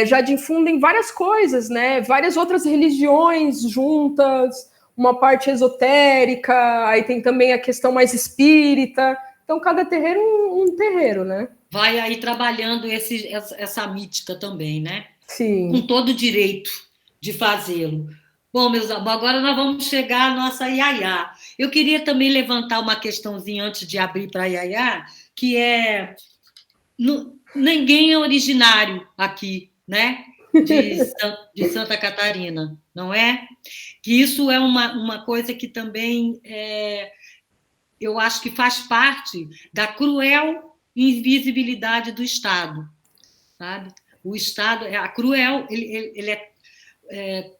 Speaker 5: já difundem várias coisas, né? Várias outras religiões juntas, uma parte esotérica, aí tem também a questão mais espírita. Então, cada terreiro um terreiro, né?
Speaker 2: Vai aí trabalhando essa mítica também, né?
Speaker 5: Sim.
Speaker 2: Com todo o direito de fazê-lo. Bom, meus amores, agora nós vamos chegar à nossa Iaiá. Eu queria também levantar uma questãozinha antes de abrir para a Iaiá, que é... ninguém é originário aqui, né? De Santa Catarina, não é? Que isso é uma coisa que também eu acho que faz parte da cruel invisibilidade do Estado, sabe? O Estado, a cruel, ele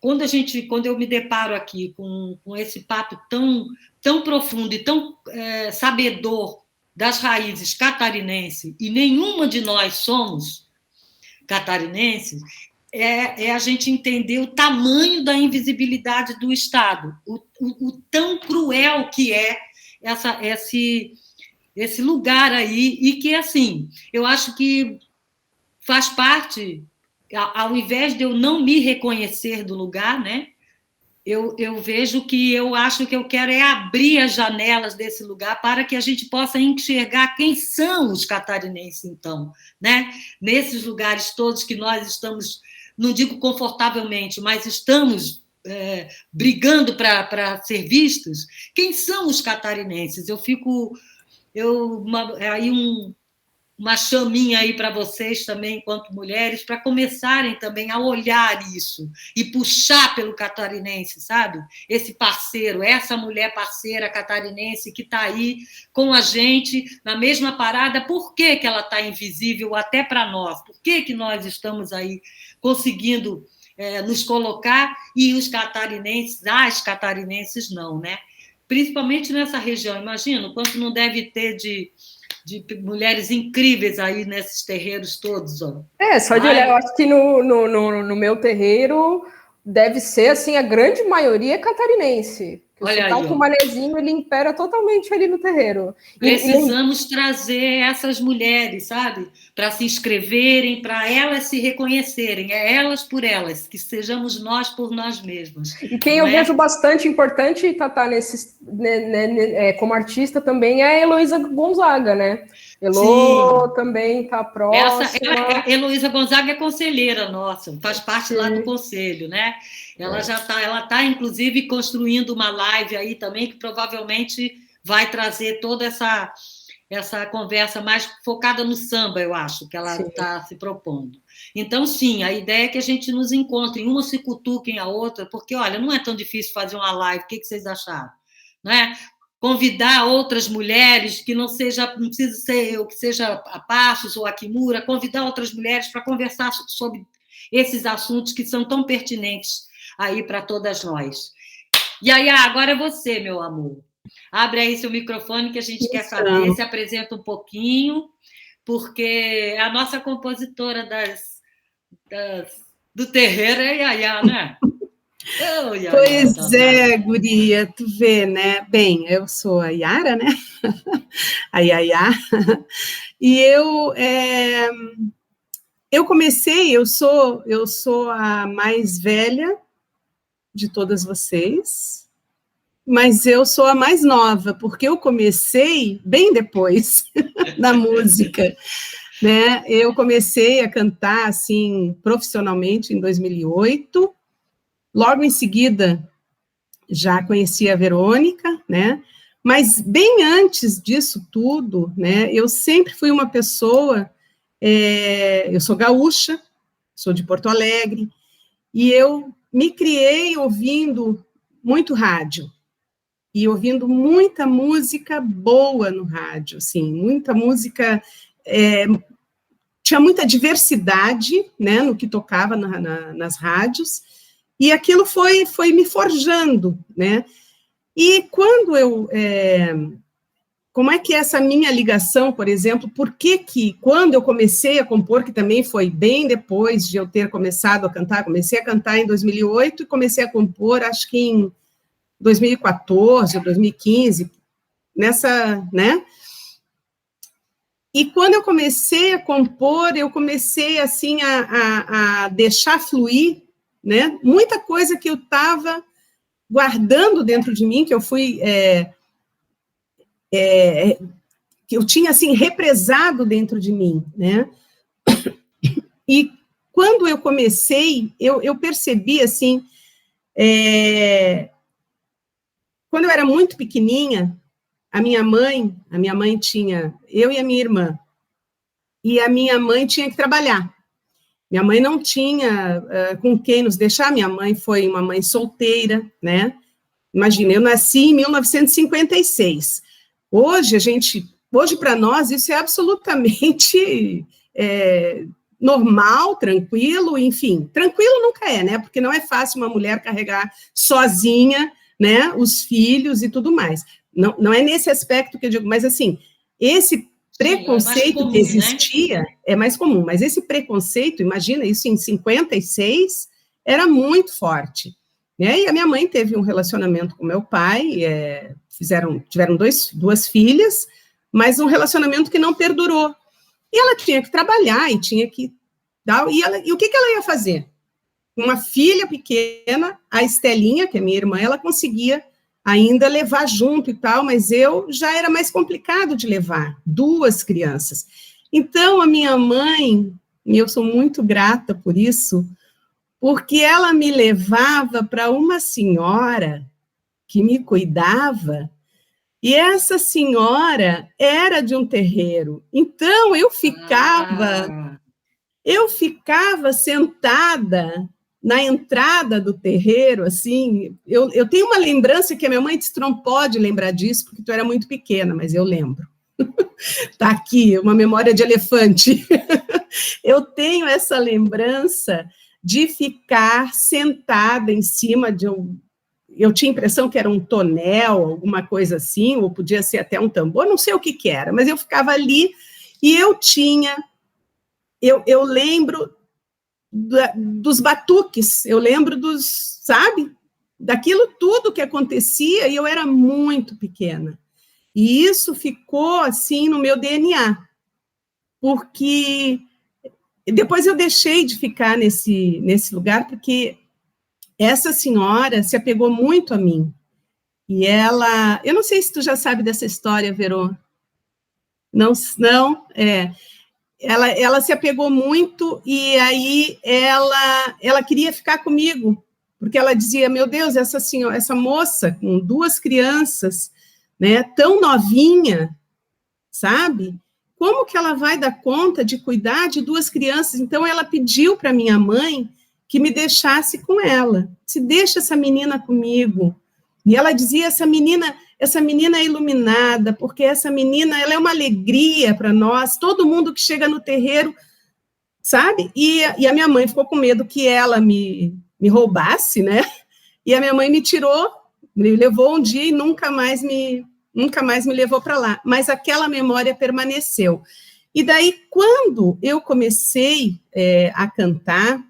Speaker 2: quando eu me deparo aqui com esse papo tão profundo e tão sabedor das raízes catarinenses, e nenhuma de nós somos catarinenses, a gente entender o tamanho da invisibilidade do Estado, o tão cruel que é esse lugar aí, e que, assim, eu acho que faz parte, ao invés de eu não me reconhecer do lugar, né? Eu vejo que eu acho que eu quero abrir as janelas desse lugar para que a gente possa enxergar quem são os catarinenses, então, né? Nesses lugares todos que nós estamos, não digo confortavelmente, mas estamos brigando para ser vistos. Quem são os catarinenses? Aí uma chaminha aí para vocês também, enquanto mulheres, para começarem também a olhar isso e puxar pelo catarinense, sabe? Esse parceiro, essa mulher parceira catarinense que está aí com a gente na mesma parada. Por que ela está invisível até para nós? Por que nós estamos aí conseguindo nos colocar e os catarinenses, as catarinenses não, né? Principalmente nessa região. Imagina o quanto não deve ter de mulheres incríveis aí nesses terreiros todos, ó.
Speaker 5: Só de olhar, eu acho que no meu terreiro deve ser, assim, a grande maioria é catarinense.
Speaker 2: Olha
Speaker 5: o
Speaker 2: aí,
Speaker 5: com o manezinho, ele impera totalmente ali no terreiro.
Speaker 2: Precisamos trazer essas mulheres, sabe? Para se inscreverem, para elas se reconhecerem. É elas por elas, que sejamos nós por nós mesmos.
Speaker 5: E quem eu vejo bastante importante, Tatá, como artista também, é a Heloísa Gonzaga, né? Elo também está próxima.
Speaker 2: A Heloísa Gonzaga é conselheira nossa, faz parte lá do conselho, né? Ela já está, inclusive, construindo uma live aí também, que provavelmente vai trazer toda essa conversa mais focada no samba, eu acho, que ela está se propondo. Então, sim, a ideia é que a gente nos encontre, uma se cutuquem a outra, porque, olha, não é tão difícil fazer uma live, o que vocês acharam? Não é? Convidar outras mulheres, que não precisa ser eu, que seja a Passos ou a Kimura, convidar outras mulheres para conversar sobre esses assuntos que são tão pertinentes aí para todas nós. Yaya, agora é você, meu amor. Abre aí seu microfone que a gente quer saber, se apresenta um pouquinho, porque a nossa compositora do terreiro é Yaya, né?
Speaker 4: Oh, Yaya, pois é, guria, tu vê, né? Bem, eu sou a Yara, né? A Yaya. E eu comecei, eu sou a mais velha de todas vocês, mas eu sou a mais nova, porque eu comecei bem depois da música, né? Eu comecei a cantar, assim, profissionalmente em 2008, logo em seguida já conheci a Verônica, né? Mas bem antes disso tudo, né? Eu sempre fui uma pessoa, eu sou gaúcha, sou de Porto Alegre, e eu me criei ouvindo muito rádio, e ouvindo muita música boa no rádio, assim, muita música, tinha muita diversidade, né, no que tocava nas rádios, e aquilo foi me forjando, né, e quando como é que é essa minha ligação, por exemplo, por que quando eu comecei a compor, que também foi bem depois de eu ter começado a cantar, comecei a cantar em 2008 e comecei a compor, acho que em 2014, 2015, né? E quando eu comecei a compor, eu comecei, assim, a deixar fluir, né? Muita coisa que eu estava guardando dentro de mim, que eu fui... que eu tinha, assim, represado dentro de mim, né? E quando eu comecei, eu percebi, assim... quando eu era muito pequenininha, a minha mãe tinha eu e a minha irmã, e a minha mãe tinha que trabalhar. Minha mãe não tinha com quem nos deixar, minha mãe foi uma mãe solteira, né? Imagina, eu nasci em 1956. Hoje para nós, isso é absolutamente normal, tranquilo, enfim. Tranquilo nunca é, né? Porque não é fácil uma mulher carregar sozinha, né, os filhos e tudo mais. Não é nesse aspecto que eu digo, mas assim, esse preconceito que existia, né? É mais comum, mas esse preconceito, imagina, isso em 56, era muito forte, né? E a minha mãe teve um relacionamento com meu pai, tiveram duas filhas, mas um relacionamento que não perdurou. E ela tinha que trabalhar, e tinha que dar, e o que ela ia fazer? Uma filha pequena, a Estelinha, que é minha irmã, ela conseguia ainda levar junto e tal, mas eu já era mais complicado de levar, duas crianças. Então, a minha mãe, e eu sou muito grata por isso, porque ela me levava para uma senhora que me cuidava, e essa senhora era de um terreiro. Então, eu ficava sentada na entrada do terreiro, assim, eu tenho uma lembrança que a minha mãe disse, tu não pode lembrar disso, porque tu era muito pequena, mas eu lembro. Tá aqui, uma memória de elefante. Eu tenho essa lembrança de ficar sentada em cima de eu tinha a impressão que era um tonel, alguma coisa assim, ou podia ser até um tambor, não sei o que era, mas eu ficava ali e eu lembro dos batuques, eu lembro sabe? daquilo tudo que acontecia, e eu era muito pequena. E isso ficou, assim, no meu DNA, porque depois eu deixei de ficar nesse lugar, porque essa senhora se apegou muito a mim. E ela... Eu não sei se tu já sabe dessa história, Verô. Não, ela se apegou muito, e aí ela queria ficar comigo, porque ela dizia, meu Deus, essa moça com 2 crianças, né, tão novinha, sabe? Como que ela vai dar conta de cuidar de 2 crianças? Então, ela pediu para minha mãe que me deixasse com ela. Se deixa essa menina comigo. E ela dizia, essa menina é iluminada, porque essa menina, ela é uma alegria para nós, todo mundo que chega no terreiro, sabe? E a minha mãe ficou com medo que ela me roubasse, né? E a minha mãe me tirou, me levou um dia e nunca mais me levou para lá. Mas aquela memória permaneceu. E daí, quando eu comecei a cantar,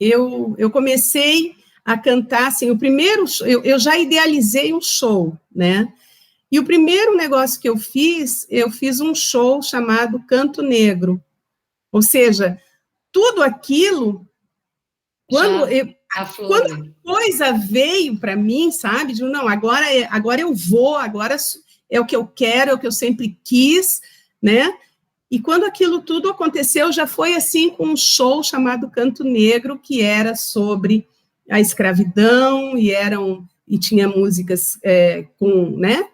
Speaker 4: eu comecei a cantar, assim, o primeiro, eu já idealizei um show, né? E o primeiro negócio que eu fiz um show chamado Canto Negro. Ou seja, tudo aquilo, quando a coisa veio para mim, sabe? De, não, agora eu vou, agora é o que eu quero, é o que eu sempre quis, né? E quando aquilo tudo aconteceu, já foi assim com um show chamado Canto Negro, que era sobre a escravidão, e tinha músicas com, né,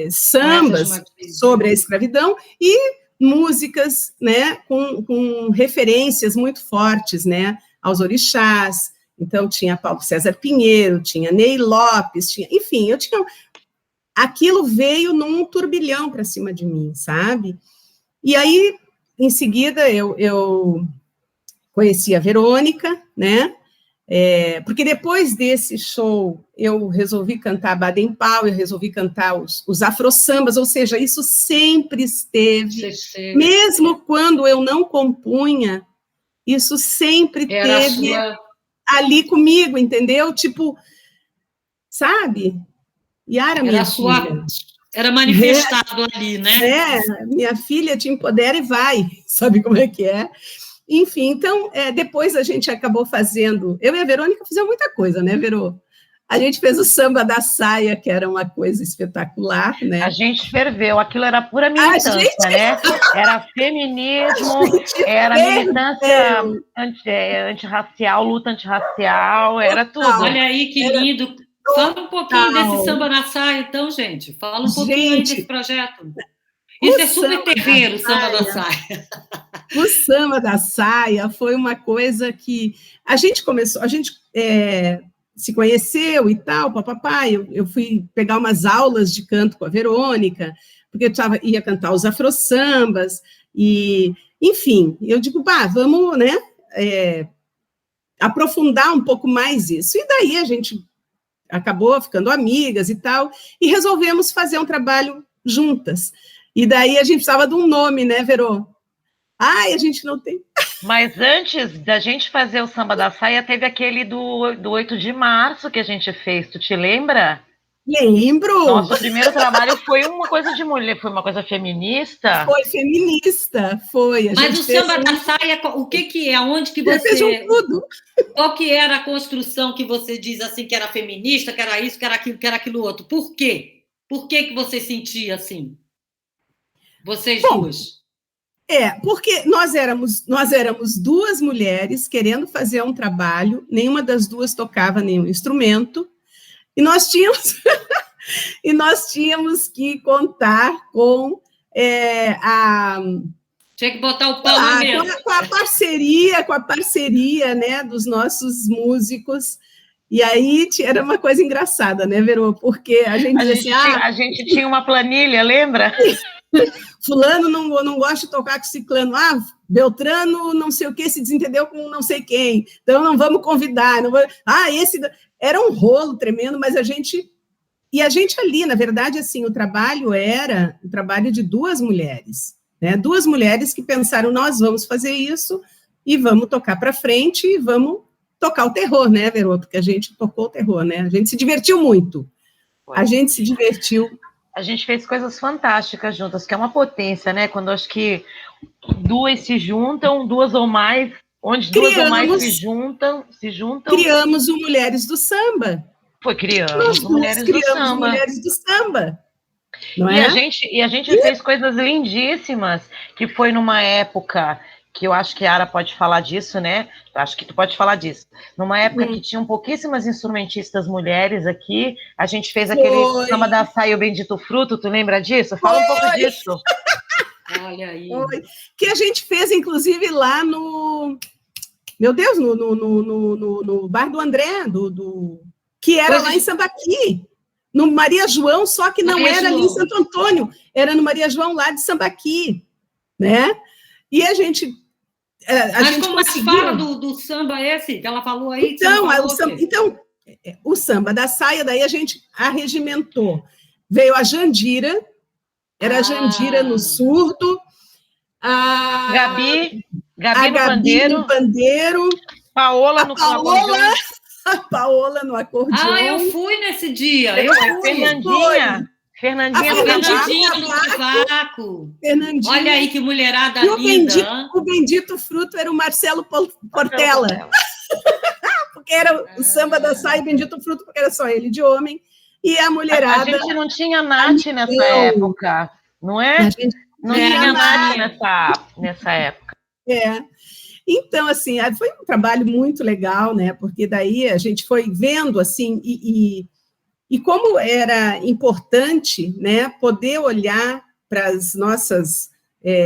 Speaker 4: sambas sobre a escravidão, e músicas, né, com referências muito fortes, né, aos orixás. Então, tinha Paulo César Pinheiro, tinha Ney Lopes, enfim, aquilo veio num turbilhão para cima de mim, sabe? E aí, em seguida, eu conheci a Verônica, né? Porque depois desse show, eu resolvi cantar Baden Powell, eu resolvi cantar os afro-sambas, ou seja, isso sempre esteve, mesmo quando eu não compunha, isso sempre esteve ali comigo, entendeu? Tipo, sabe? Yara, minha filha.
Speaker 2: Era manifestado ali, né?
Speaker 4: Minha filha te empodera e vai, sabe como é que é? Enfim, então, depois a gente acabou fazendo... Eu e a Verônica fizemos muita coisa, né, Verô? A gente fez o Samba da Saia, que era uma coisa espetacular, né?
Speaker 3: A gente ferveu, aquilo era pura militância, né? Era feminismo, era militância antirracial, luta antirracial, era tudo.
Speaker 2: Olha aí, que lindo. Fala um pouquinho desse Samba da Saia, então, gente. Fala um pouquinho aí desse projeto. Isso é super terreiro, o Samba da Saia.
Speaker 4: O Samba da Saia foi uma coisa que a gente se conheceu e tal, papapá. Eu fui pegar umas aulas de canto com a Verônica, porque eu ia cantar os afro-sambas, e, enfim, eu digo, vamos, né, aprofundar um pouco mais isso. E daí a gente acabou ficando amigas e tal, e resolvemos fazer um trabalho juntas. E daí a gente precisava de um nome, né, Verô? A gente não tem...
Speaker 3: Mas antes da gente fazer o Samba da Saia, teve aquele do 8 de março que a gente fez, tu te lembra?
Speaker 4: Lembro!
Speaker 3: Nosso primeiro trabalho foi uma coisa de mulher, foi uma coisa feminista.
Speaker 4: Foi feminista, foi.
Speaker 2: Mas o Samba da Saia, o que é? Onde que você...
Speaker 4: fez um tudo.
Speaker 2: Qual que era a construção que você diz assim, que era feminista, que era isso, que era aquilo, que era aquilo outro? Por quê? Por que você sentia assim? Vocês duas?
Speaker 4: Porque nós éramos 2 mulheres querendo fazer um trabalho, nenhuma das duas tocava nenhum instrumento, e nós tínhamos que contar com
Speaker 2: tinha que botar o pau na mesa.
Speaker 4: Com a parceria, né, dos nossos músicos. E aí era uma coisa engraçada, né, Verô? Porque a gente dizia assim...
Speaker 3: A gente tinha uma planilha, lembra?
Speaker 4: Fulano não gosta de tocar com ciclano. Beltrano não sei o que se desentendeu com não sei quem. Então não vamos convidar. Esse... Era um rolo tremendo, mas a gente ali, na verdade, assim, o trabalho era o trabalho de 2 mulheres, né? 2 mulheres que pensaram, nós vamos fazer isso e vamos tocar para frente e vamos tocar o terror, né, Verô? Porque a gente tocou o terror, né? A gente se divertiu muito. A gente se divertiu.
Speaker 3: A gente fez coisas fantásticas juntas, que é uma potência, né? Quando acho que duas se juntam, duas ou mais, onde duas ou mais se juntam.
Speaker 4: Criamos o Mulheres do Samba.
Speaker 3: Criamos o Mulheres do Samba.
Speaker 4: Mulheres do Samba. Não
Speaker 3: e,
Speaker 4: é?
Speaker 3: a gente fez coisas lindíssimas, que foi numa época que eu acho que a Ara pode falar disso, né? Acho que tu pode falar disso. Numa época que tinham pouquíssimas instrumentistas mulheres aqui, a gente fez aquele samba da Açaí, o Bendito Fruto, tu lembra disso? Fala um pouco disso.
Speaker 2: Olha aí.
Speaker 4: Que a gente fez, inclusive, lá no... Meu Deus, no bar do André, que era lá em Sambaqui, no Maria João, só que não era ali em Santo Antônio, era no Maria João, lá de Sambaqui, né? E a gente...
Speaker 2: Mas como conseguiu... fala do samba esse que ela falou aí?
Speaker 4: Então, o samba da saia, daí a gente arregimentou. Veio a Jandira, era a Jandira no surdo,
Speaker 3: Gabi no pandeiro, Paola no acordeão.
Speaker 4: A Paola no acordeão.
Speaker 2: Eu fui nesse dia.
Speaker 3: Fernandinha
Speaker 2: do cavaco. Olha aí que mulherada linda.
Speaker 4: O Bendito Fruto era o Marcelo Portela. Porque era o samba da saia e Bendito Fruto, porque era só ele de homem. E a mulherada...
Speaker 3: A gente não tinha Nath nessa época, não é? Não tinha Nath nessa época.
Speaker 4: Então, assim, foi um trabalho muito legal, né? Porque daí a gente foi vendo, assim, e como era importante, né, poder olhar para as nossas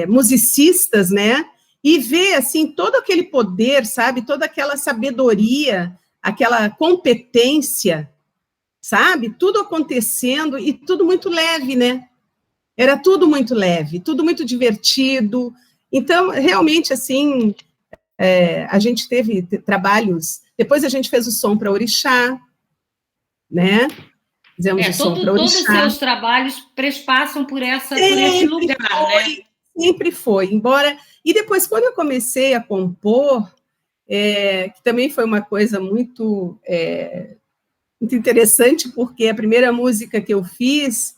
Speaker 4: musicistas, né, e ver, assim, todo aquele poder, sabe, toda aquela sabedoria, aquela competência, sabe, tudo acontecendo e tudo muito leve, né, era tudo muito leve, tudo muito divertido. Então, realmente, assim, a gente teve trabalhos, depois a gente fez o som para Orixá, né, fizemos o som para Orixá.
Speaker 2: Todos os seus trabalhos passam por esse lugar, né?
Speaker 4: Sempre foi, embora... E depois, quando eu comecei a compor, que também foi uma coisa muito interessante, porque a primeira música que eu fiz,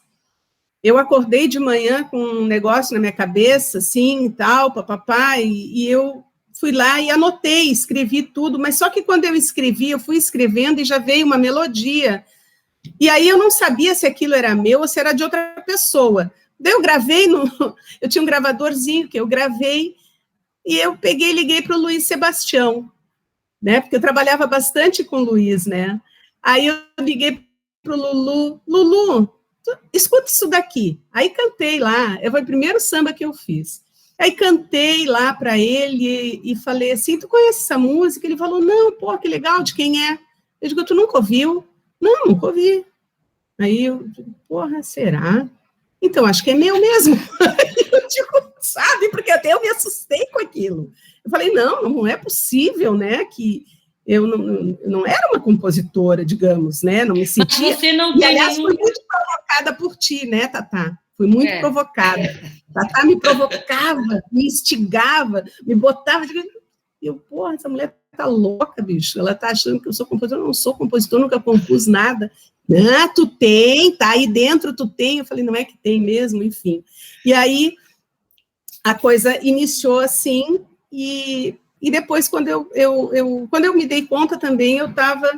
Speaker 4: eu acordei de manhã com um negócio na minha cabeça, assim, e tal, papapá, e eu fui lá e anotei, escrevi tudo, mas só que quando eu escrevi, eu fui escrevendo e já veio uma melodia. E aí eu não sabia se aquilo era meu ou se era de outra pessoa. Daí eu gravei, eu tinha um gravadorzinho que eu gravei, e eu peguei e liguei para o Luiz Sebastião, né? Porque eu trabalhava bastante com o Luiz, né? Aí eu liguei para o Lulu, escuta isso daqui. Aí cantei lá, foi o primeiro samba que eu fiz. Aí cantei lá para ele e falei assim, tu conhece essa música? Ele falou, não, pô, que legal, de quem é? Eu digo, tu nunca ouviu? Não, nunca ouvi. Aí eu digo, porra, será? Então, acho que é meu mesmo. Eu digo, sabe, porque até eu me assustei com aquilo. Eu falei, não é possível, né, que eu não era uma compositora, digamos, né, não me sentia...
Speaker 2: Mas você não tem
Speaker 4: aliás, fui muito provocada por ti, né, Tatá? Fui muito provocada. Tatá me provocava, me instigava, me botava... Eu, porra, essa mulher tá louca, bicho. Ela tá achando que eu sou compositora. Eu não sou compositor, nunca compus nada. Ah, tu tem, tá aí dentro, tu tem. Eu falei, não é que tem mesmo, enfim. E aí, a coisa iniciou assim, e depois, quando eu me dei conta também, eu estava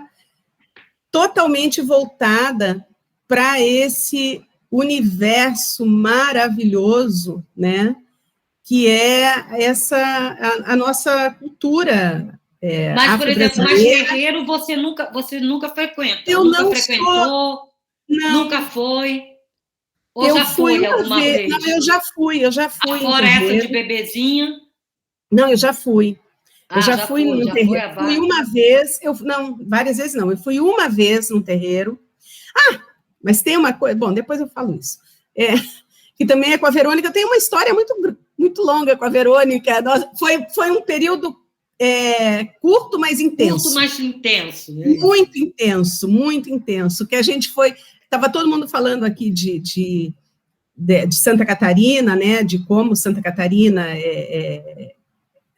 Speaker 4: totalmente voltada para esse universo maravilhoso, né? Que é a nossa cultura
Speaker 2: mas, por exemplo, mas terreiro você nunca frequenta?
Speaker 4: Eu
Speaker 2: nunca
Speaker 4: não
Speaker 2: frequentou?
Speaker 4: Não.
Speaker 2: Nunca foi? Ou
Speaker 4: eu
Speaker 2: já
Speaker 4: fui
Speaker 2: foi alguma vez?
Speaker 4: Não, eu já fui.
Speaker 2: Fora essa de bebezinha?
Speaker 4: Não, eu já fui. Eu já fui
Speaker 2: no
Speaker 4: terreiro. Fui uma vez, várias vezes não. Eu fui uma vez num terreiro. Mas tem uma coisa... Bom, depois eu falo isso. Que também é com a Verônica. Eu tenho uma história muito longa com a Verônica. Foi um período curto, mas intenso.
Speaker 2: Curto, mas intenso.
Speaker 4: Muito intenso. Que a gente foi... Estava todo mundo falando aqui de Santa Catarina, né? De como Santa Catarina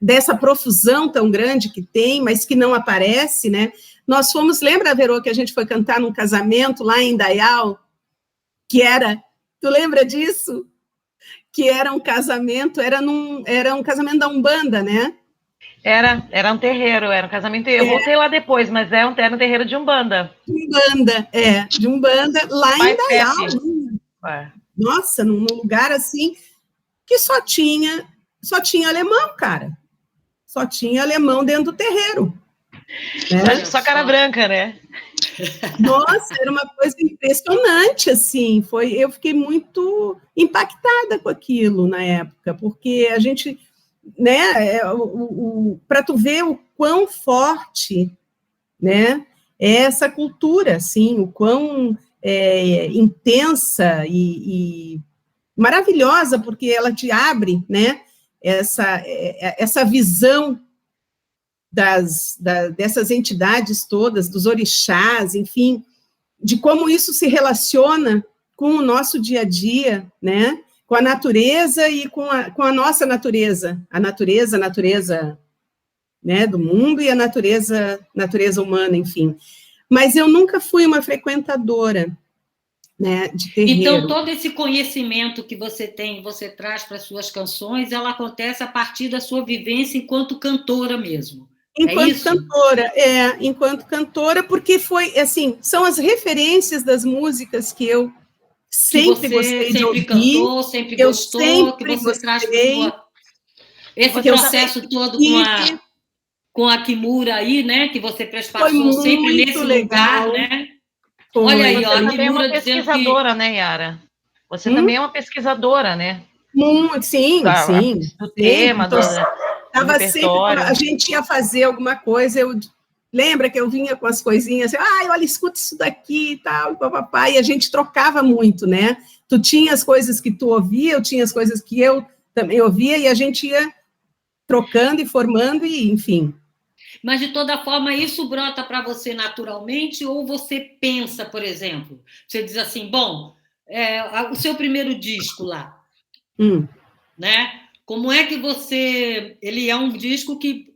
Speaker 4: dessa profusão tão grande que tem, mas que não aparece, né? Nós fomos, lembra, Verô, que a gente foi cantar num casamento lá em Dayal, que era, tu lembra disso? Que era um casamento, era um casamento da Umbanda, né?
Speaker 3: Era um terreiro, era um casamento. Eu voltei lá depois, mas era um terreiro de Umbanda.
Speaker 4: De Umbanda, lá em Dayal. Nossa, num lugar assim, que só tinha alemão, cara. Só tinha alemão dentro do terreiro. Né?
Speaker 3: Só cara branca, né?
Speaker 4: Nossa, era uma coisa impressionante, assim, eu fiquei muito impactada com aquilo na época, porque a gente, né, para tu ver o quão forte, né, é essa cultura, assim, o quão intensa e maravilhosa, porque ela te abre, né, essa visão dessas entidades todas, dos orixás, enfim, de como isso se relaciona com o nosso dia a dia, né? Com a natureza e com a nossa natureza, a natureza, né, do mundo e a natureza humana, enfim. Mas eu nunca fui uma frequentadora, né, de terreiro.
Speaker 2: Então, todo esse conhecimento que você tem, você traz para as suas canções, ela acontece a partir da sua vivência enquanto cantora mesmo.
Speaker 4: Enquanto cantora, porque foi, assim, são as referências das músicas que eu sempre gostei de ouvir.
Speaker 2: Cantou, sempre gostou, que você traz esse processo todo com a Kimura aí, né, que você passou sempre nesse lugar, né?
Speaker 3: Olha aí, ó, a Kimura é uma pesquisadora, né, Yara? Você também é uma pesquisadora, né?
Speaker 4: Sim.
Speaker 3: Do tema,
Speaker 4: Estava sempre, a gente ia fazer alguma coisa, lembra que eu vinha com as coisinhas, olha, escuta isso daqui e tal, papapá, e a gente trocava muito, né? Tu tinha as coisas que tu ouvia, eu tinha as coisas que eu também ouvia, e a gente ia trocando e formando, e enfim.
Speaker 2: Mas, de toda forma, isso brota para você naturalmente, ou você pensa, por exemplo, você diz assim, bom, o seu primeiro disco lá, né? Como é que você... Ele é um disco que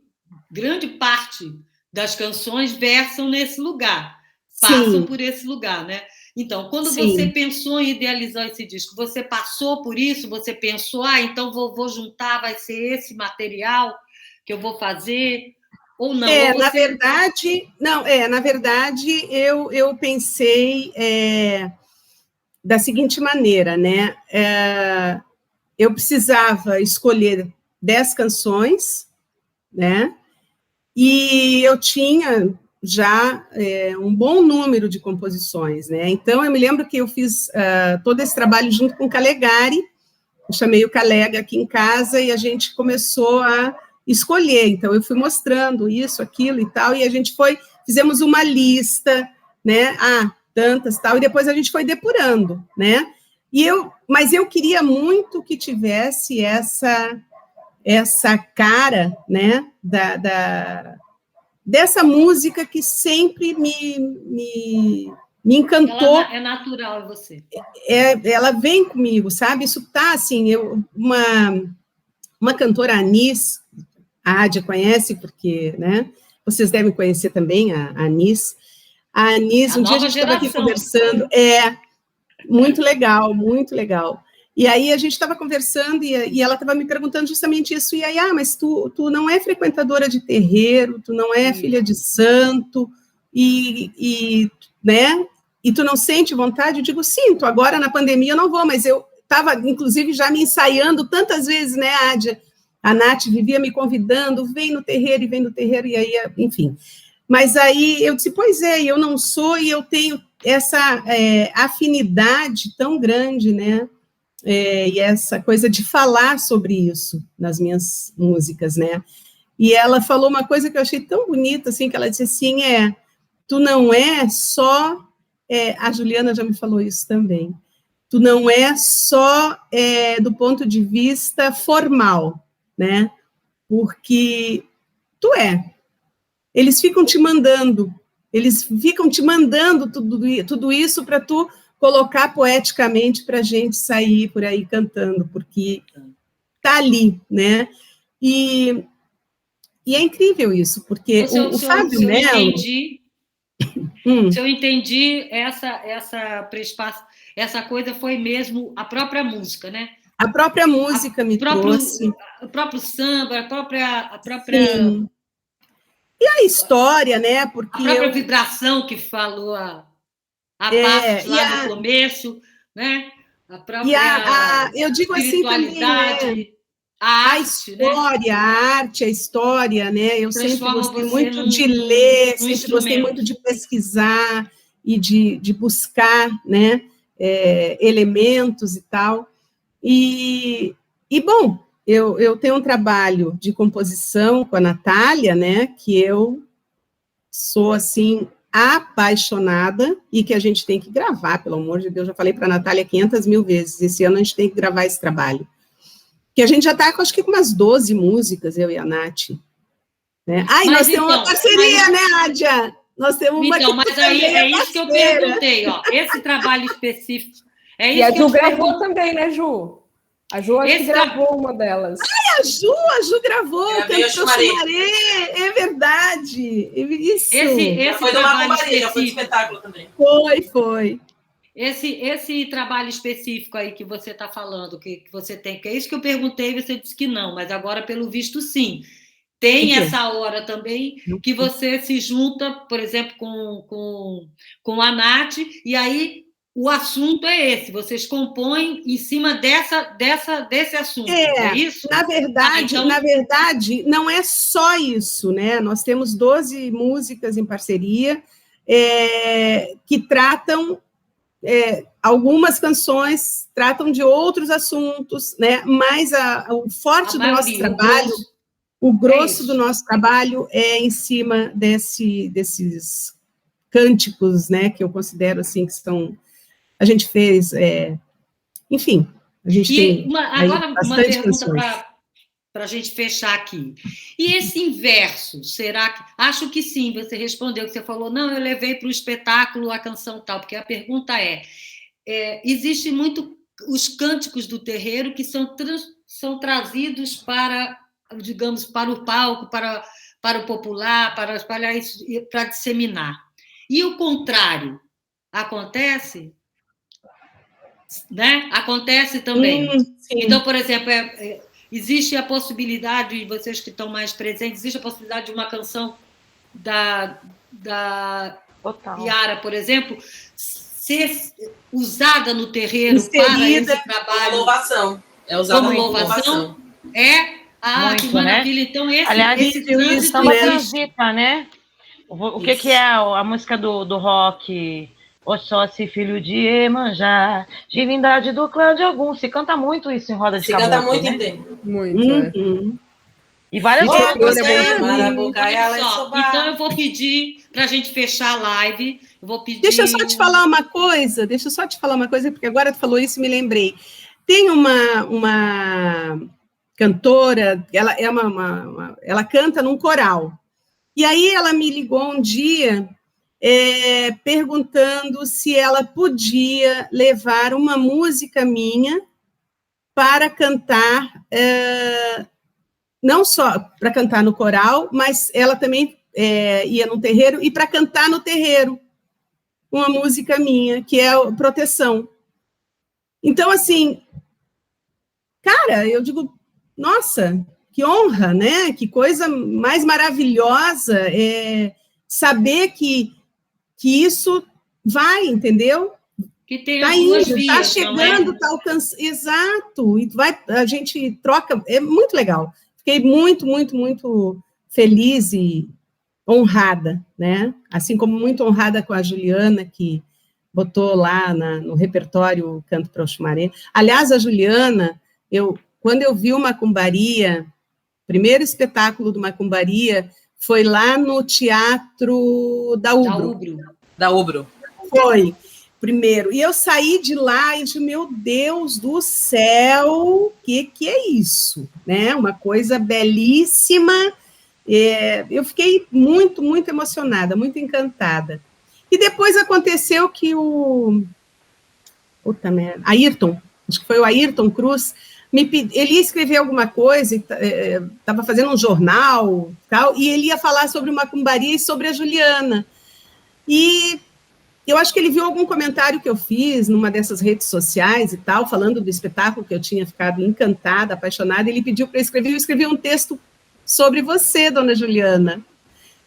Speaker 2: grande parte das canções versam nesse lugar, passam por esse lugar, né? Então, quando você pensou em idealizar esse disco, você passou por isso? Você pensou, então vou juntar, vai ser esse material que eu vou fazer? Ou não?
Speaker 4: Na verdade, eu pensei da seguinte maneira, né? Eu precisava escolher 10 canções, né? E eu tinha já um bom número de composições, né? Então, eu me lembro que eu fiz todo esse trabalho junto com o Calegari, eu chamei o Calega aqui em casa e a gente começou a escolher. Então, eu fui mostrando isso, aquilo e tal, e a gente fizemos uma lista, né? Tantas, tal, e depois a gente foi depurando, né? Mas eu queria muito que tivesse essa cara, né, dessa música que sempre me encantou.
Speaker 2: Ela é natural em você.
Speaker 4: Ela vem comigo, sabe? Isso tá, assim, uma cantora, Anis, a Ádia conhece, porque, né, vocês devem conhecer também a Anis. A Anis, um dia a gente estava aqui conversando, muito legal, muito legal. E aí a gente estava conversando e ela estava me perguntando justamente isso, e aí, mas tu não é frequentadora de terreiro, tu não é filha de santo, né, e tu não sente vontade? Eu digo, sinto, agora na pandemia eu não vou, mas eu estava, inclusive, já me ensaiando tantas vezes, né, Ádia? A Nath vivia me convidando, vem no terreiro, e aí, enfim. Mas aí eu disse, pois é, eu não sou, e eu tenho essa afinidade tão grande, né? E essa coisa de falar sobre isso nas minhas músicas, né? E ela falou uma coisa que eu achei tão bonita, assim, que ela disse assim, tu não é só... a Juliana já me falou isso também. Tu não é só do ponto de vista formal, né? Porque tu Eles ficam te mandando tudo isso para tu colocar poeticamente para a gente sair por aí cantando, porque tá ali, né? E E é incrível isso, porque o Fábio Melo...
Speaker 2: Se eu entendi, essa coisa foi mesmo a própria música, né?
Speaker 4: A própria música me trouxe.
Speaker 2: O próprio samba, a própria...
Speaker 4: Sim. E a história, né? Porque
Speaker 2: a própria vibração que falou a Passos lá no começo, né? A própria
Speaker 4: eu digo assim também, né? A história, né? A história, né? Eu sempre gostei muito de ler, sempre gostei muito de pesquisar e de buscar, né? Elementos e tal. E bom, eu tenho um trabalho de composição com a Natália, né? Que eu sou, assim, apaixonada e que a gente tem que gravar, pelo amor de Deus. Já falei para a Natália 500 mil vezes. Esse ano a gente tem que gravar esse trabalho. Que a gente já está, acho que com umas 12 músicas, eu e a Nath. Né? Nós temos uma parceria, né, Ádia? Nós temos uma...
Speaker 2: Então, mas aí é isso que eu perguntei, ó. Esse trabalho específico...
Speaker 5: E a Ju gravou também, né, Ju? A Ju acho que gravou uma delas.
Speaker 4: A Ju gravou, cantou Chumaré, é verdade. Isso.
Speaker 2: Esse
Speaker 1: foi do Macumbaria, foi do espetáculo também.
Speaker 4: Foi.
Speaker 2: Esse trabalho específico aí que você está falando, que você tem, que é isso que eu perguntei, você disse que não, mas agora, pelo visto, sim. Tem essa hora também que você se junta, por exemplo, com a Nath, e aí o assunto é esse, vocês compõem em cima desse assunto, é isso?
Speaker 4: Na verdade, não é só isso, né? Nós temos 12 músicas em parceria que tratam... algumas canções tratam de outros assuntos, né? Mas o forte do nosso trabalho, o grosso do nosso trabalho é em cima desses cânticos, né? Que eu considero assim que são... A gente fez, enfim, a gente tem
Speaker 2: agora uma pergunta para a gente fechar aqui. E esse inverso, será que... Acho que sim, você respondeu, que você falou, não, eu levei para o espetáculo a canção tal, porque a pergunta existe muito os cânticos do terreiro que são trazidos para, digamos, para o palco, para o popular, para espalhar isso, para disseminar. E o contrário, acontece? Né? Acontece também. Então, por exemplo, existe a possibilidade, vocês que estão mais presentes, existe a possibilidade de uma canção da Yara, por exemplo, ser usada no terreiro para esse trabalho.
Speaker 1: Louvação. É usada
Speaker 2: como louvação. Que maravilha. Né? Então, esse trânsito
Speaker 3: transita, né? O que é a música do rock? Oxóssi, filho de Iemanjá, divindade do clã de Ogum. Se canta muito isso em roda de caboclo. Se canta
Speaker 1: muito,
Speaker 3: né?
Speaker 1: em tempo.
Speaker 3: Muito, E várias outras.
Speaker 2: Então, eu vou pedir para a gente fechar a live. Eu vou pedir...
Speaker 4: Deixa eu só te falar uma coisa, porque agora tu falou isso e me lembrei. Tem uma cantora, ela ela canta num coral. E aí ela me ligou um dia... perguntando se ela podia levar uma música minha para cantar, não só para cantar no coral, mas ela também ia no terreiro, e para cantar no terreiro, uma música minha, que é Proteção. Então, assim, cara, eu digo, nossa, que honra, né? Que coisa mais maravilhosa saber que isso vai, entendeu?
Speaker 2: Que tem
Speaker 4: tá indo, está chegando, está alcançando, exato, e a gente troca, é muito legal. Fiquei muito, muito, muito feliz e honrada, né? Assim como muito honrada com a Juliana, que botou lá no repertório o Canto para Oxumaré. Aliás, a Juliana, quando eu vi o Macumbaria, primeiro espetáculo do Macumbaria, foi lá no Teatro da Ubro. Foi, primeiro. E eu saí de lá e disse, meu Deus do céu, que é isso? Né? Uma coisa belíssima. Eu fiquei muito, muito emocionada, muito encantada. E depois aconteceu que Ayrton, acho que foi o Ayrton Cruz, ele ia escrever alguma coisa, estava fazendo um jornal, tal, e ele ia falar sobre macumbaria e sobre a Juliana. E eu acho que ele viu algum comentário que eu fiz numa dessas redes sociais e tal, falando do espetáculo, que eu tinha ficado encantada, apaixonada, e ele pediu para eu escrevi um texto sobre você, dona Juliana,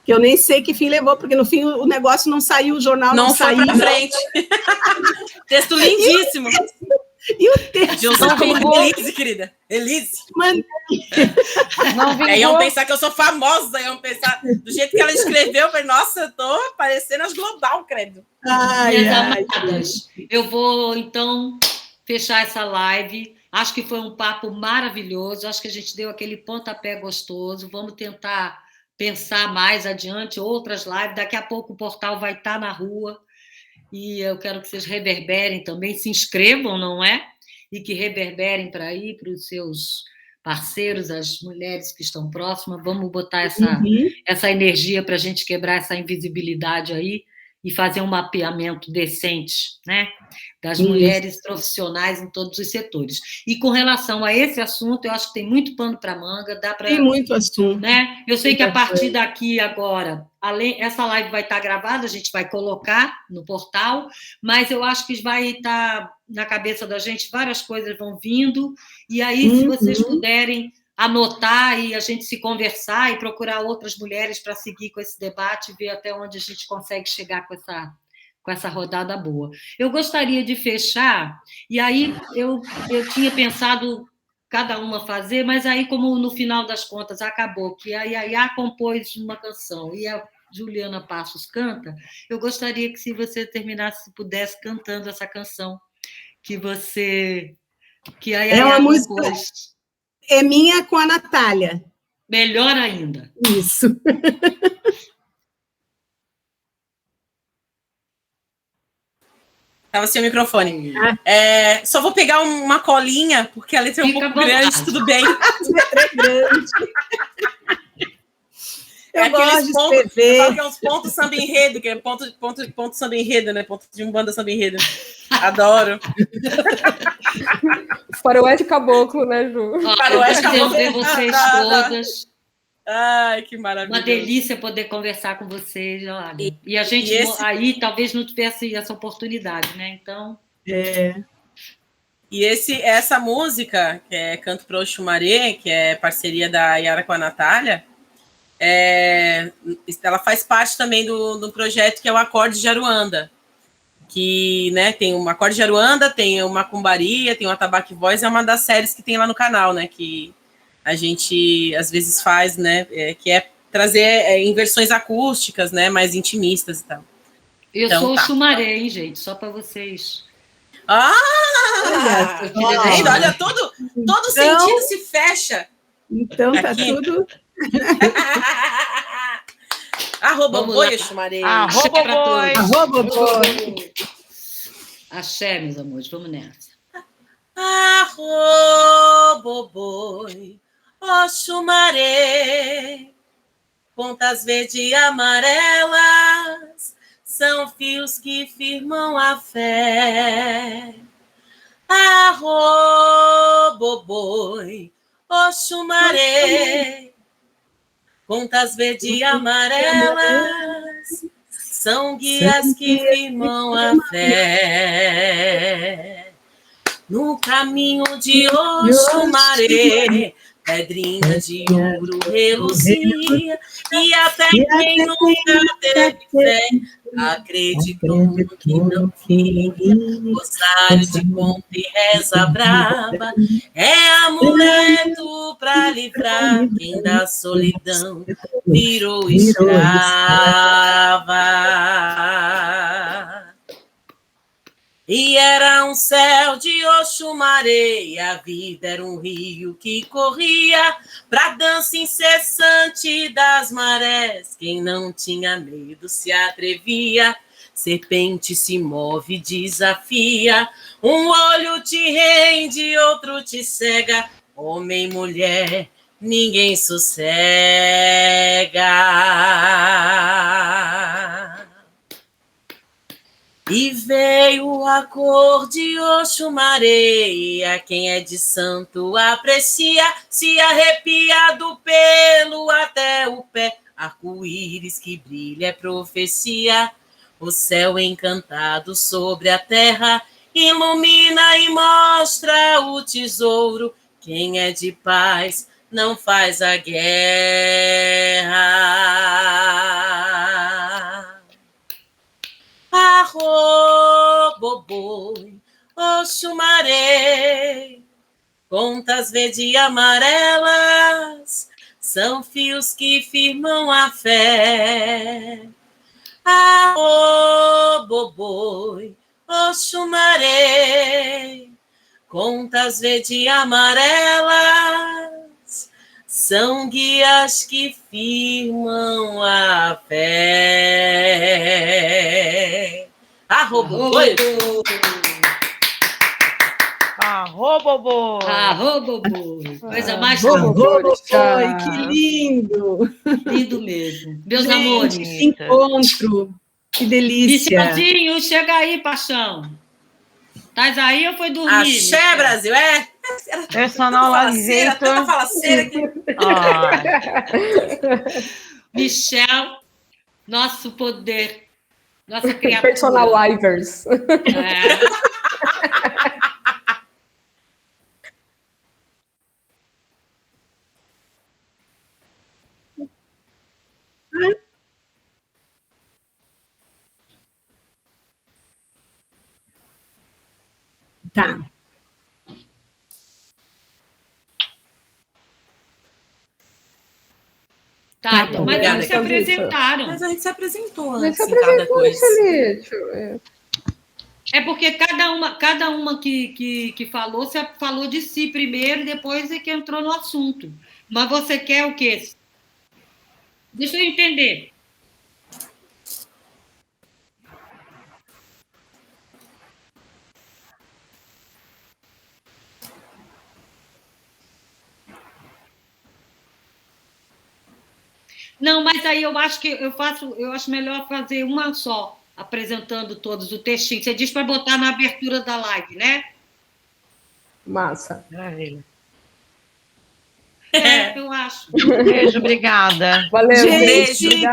Speaker 4: que eu nem sei que fim levou, porque no fim o negócio não saiu, o jornal não saiu.
Speaker 1: Não foi para frente. Texto lindíssimo.
Speaker 4: E o texto...
Speaker 1: De usar como Elise, querida. Elise. Iam pensar que eu sou famosa, iam pensar do jeito que ela escreveu, eu falei, nossa, eu tô parecendo as Global, credo.
Speaker 2: Minhas amadas, eu vou, então, fechar essa live. Acho que foi um papo maravilhoso, acho que a gente deu aquele pontapé gostoso. Vamos tentar pensar mais adiante outras lives. Daqui a pouco o portal vai estar na rua e eu quero que vocês reverberem também, se inscrevam, não é? E que reverberem para aí, para os seus parceiros, as mulheres que estão próximas. Vamos botar essa energia para a gente quebrar essa invisibilidade aí e fazer um mapeamento decente, né, das mulheres profissionais em todos os setores. E com relação a esse assunto, eu acho que tem muito pano para manga, dá para...
Speaker 4: Tem muito assunto.
Speaker 2: Né? Eu sei que a partir daqui agora, essa live vai estar gravada, a gente vai colocar no portal, mas eu acho que vai estar na cabeça da gente, várias coisas vão vindo, e aí, se vocês puderem anotar e a gente se conversar e procurar outras mulheres para seguir com esse debate, ver até onde a gente consegue chegar com essa rodada boa. Eu gostaria de fechar, e aí eu tinha pensado cada uma fazer, mas aí, como no final das contas acabou que a Yaya compôs uma canção e a Juliana Passos canta, eu gostaria que, se você terminasse, se pudesse, cantando essa canção que a Yaya
Speaker 4: uma música...
Speaker 2: compôs.
Speaker 4: É minha com a Natália.
Speaker 2: Melhor ainda.
Speaker 4: Isso.
Speaker 1: Estava sem o microfone. Só vou pegar uma colinha, porque a letra é um pouco grande, tudo bem.
Speaker 4: A letra é grande. Eu gosto de escrever.
Speaker 1: Eu falo que é uns pontos samba enredo, que é ponto samba enredo, né? Ponto de Umbanda samba enredo. Adoro.
Speaker 5: Faroeste caboclo, né, Ju?
Speaker 2: Faroeste caboclo. Ver vocês todas.
Speaker 1: Ai, que maravilha.
Speaker 2: Uma delícia poder conversar com vocês. Olha. E a gente aí talvez não tivesse essa oportunidade, né? Então.
Speaker 1: E essa música, que é Canto pro Oxumaré, que é parceria da Yara com a Natália, ela faz parte também do projeto que é o Acorde de Aruanda, que, né, tem um Acorde de Aruanda, tem uma Macumbaria, tem o Atabaque Voz, é uma das séries que tem lá no canal, né, que a gente às vezes faz, né, que é trazer em versões acústicas, né, mais intimistas e tal.
Speaker 2: Eu sou o Xumaré, hein, gente, só para vocês.
Speaker 1: Olha, todo sentido se fecha.
Speaker 4: Então tá tudo...
Speaker 1: Arroba boi, Xumaré.
Speaker 4: Arroba boi.
Speaker 2: Axé, meus amores, vamos nessa.
Speaker 1: Arroba boi, Oxumaré, pontas verde e amarelas, são fios que firmam a fé. Arroba boi, Oxumaré, pontas verde e amarelas, são guias que firmam a fé. No caminho de Oxumaré, pedrinha de ouro reluzia, e até quem nunca teve fé acreditou no que não queria. Rosário de conta e reza brava é amuleto para livrar quem da solidão virou escrava. E era um céu de Oxumaré, e a vida era um rio que corria pra dança incessante das marés. Quem não tinha medo se atrevia, serpente se move, desafia. Um olho te rende, outro te cega, homem e mulher, ninguém sossega. E veio veio a cor de Oxumareia, quem é de santo aprecia, se arrepia do pelo até o pé. Arco-íris que brilha é profecia, o céu encantado sobre a terra ilumina e mostra o tesouro. Quem é de paz não faz a guerra. Arroboboi, Oxumarei, contas verde e amarelas são fios que firmam a fé. Arroboboi, Oxumarei, contas verde e amarelas são guias que firmam a fé. Arroboboi.
Speaker 3: Arroboboi.
Speaker 2: Arroboboi. Coisa mais
Speaker 4: Arroboboi,
Speaker 5: Orixá.
Speaker 4: que lindo!
Speaker 2: lindo mesmo. Meus
Speaker 4: Gente,
Speaker 2: amores.
Speaker 4: que encontro! Que delícia!
Speaker 2: Michelzinho, chega aí, paixão. Tás aí ou foi dormir?
Speaker 1: Axé,
Speaker 2: Michel?
Speaker 1: Brasil, é?
Speaker 3: Personal
Speaker 1: Falaceira, tanta
Speaker 3: Alizator.
Speaker 1: falaceira aqui.
Speaker 3: Ah,
Speaker 2: Michel, nosso poder, nossa criatura.
Speaker 5: Personalizers.
Speaker 2: É.
Speaker 4: Tá.
Speaker 2: Tá,
Speaker 4: bom.
Speaker 2: mas
Speaker 1: Obrigada,
Speaker 2: eles se
Speaker 5: Fabrício.
Speaker 2: apresentaram.
Speaker 1: Mas a gente se apresentou
Speaker 5: Mas
Speaker 1: antes
Speaker 5: se
Speaker 1: em cada
Speaker 5: apresentou,
Speaker 1: coisa.
Speaker 5: Michelito.
Speaker 2: É porque cada uma que falou, você falou de si primeiro e depois é que entrou no assunto. Mas você quer o quê? Deixa eu entender. Não, mas aí eu acho que eu acho melhor fazer uma só, apresentando todos o textinho. Você diz para botar na abertura da live, né?
Speaker 5: Massa.
Speaker 3: maravilha.
Speaker 2: É, eu acho.
Speaker 3: Beijo, obrigada.
Speaker 5: Valeu,
Speaker 4: Gente,
Speaker 5: gente. Obrigada.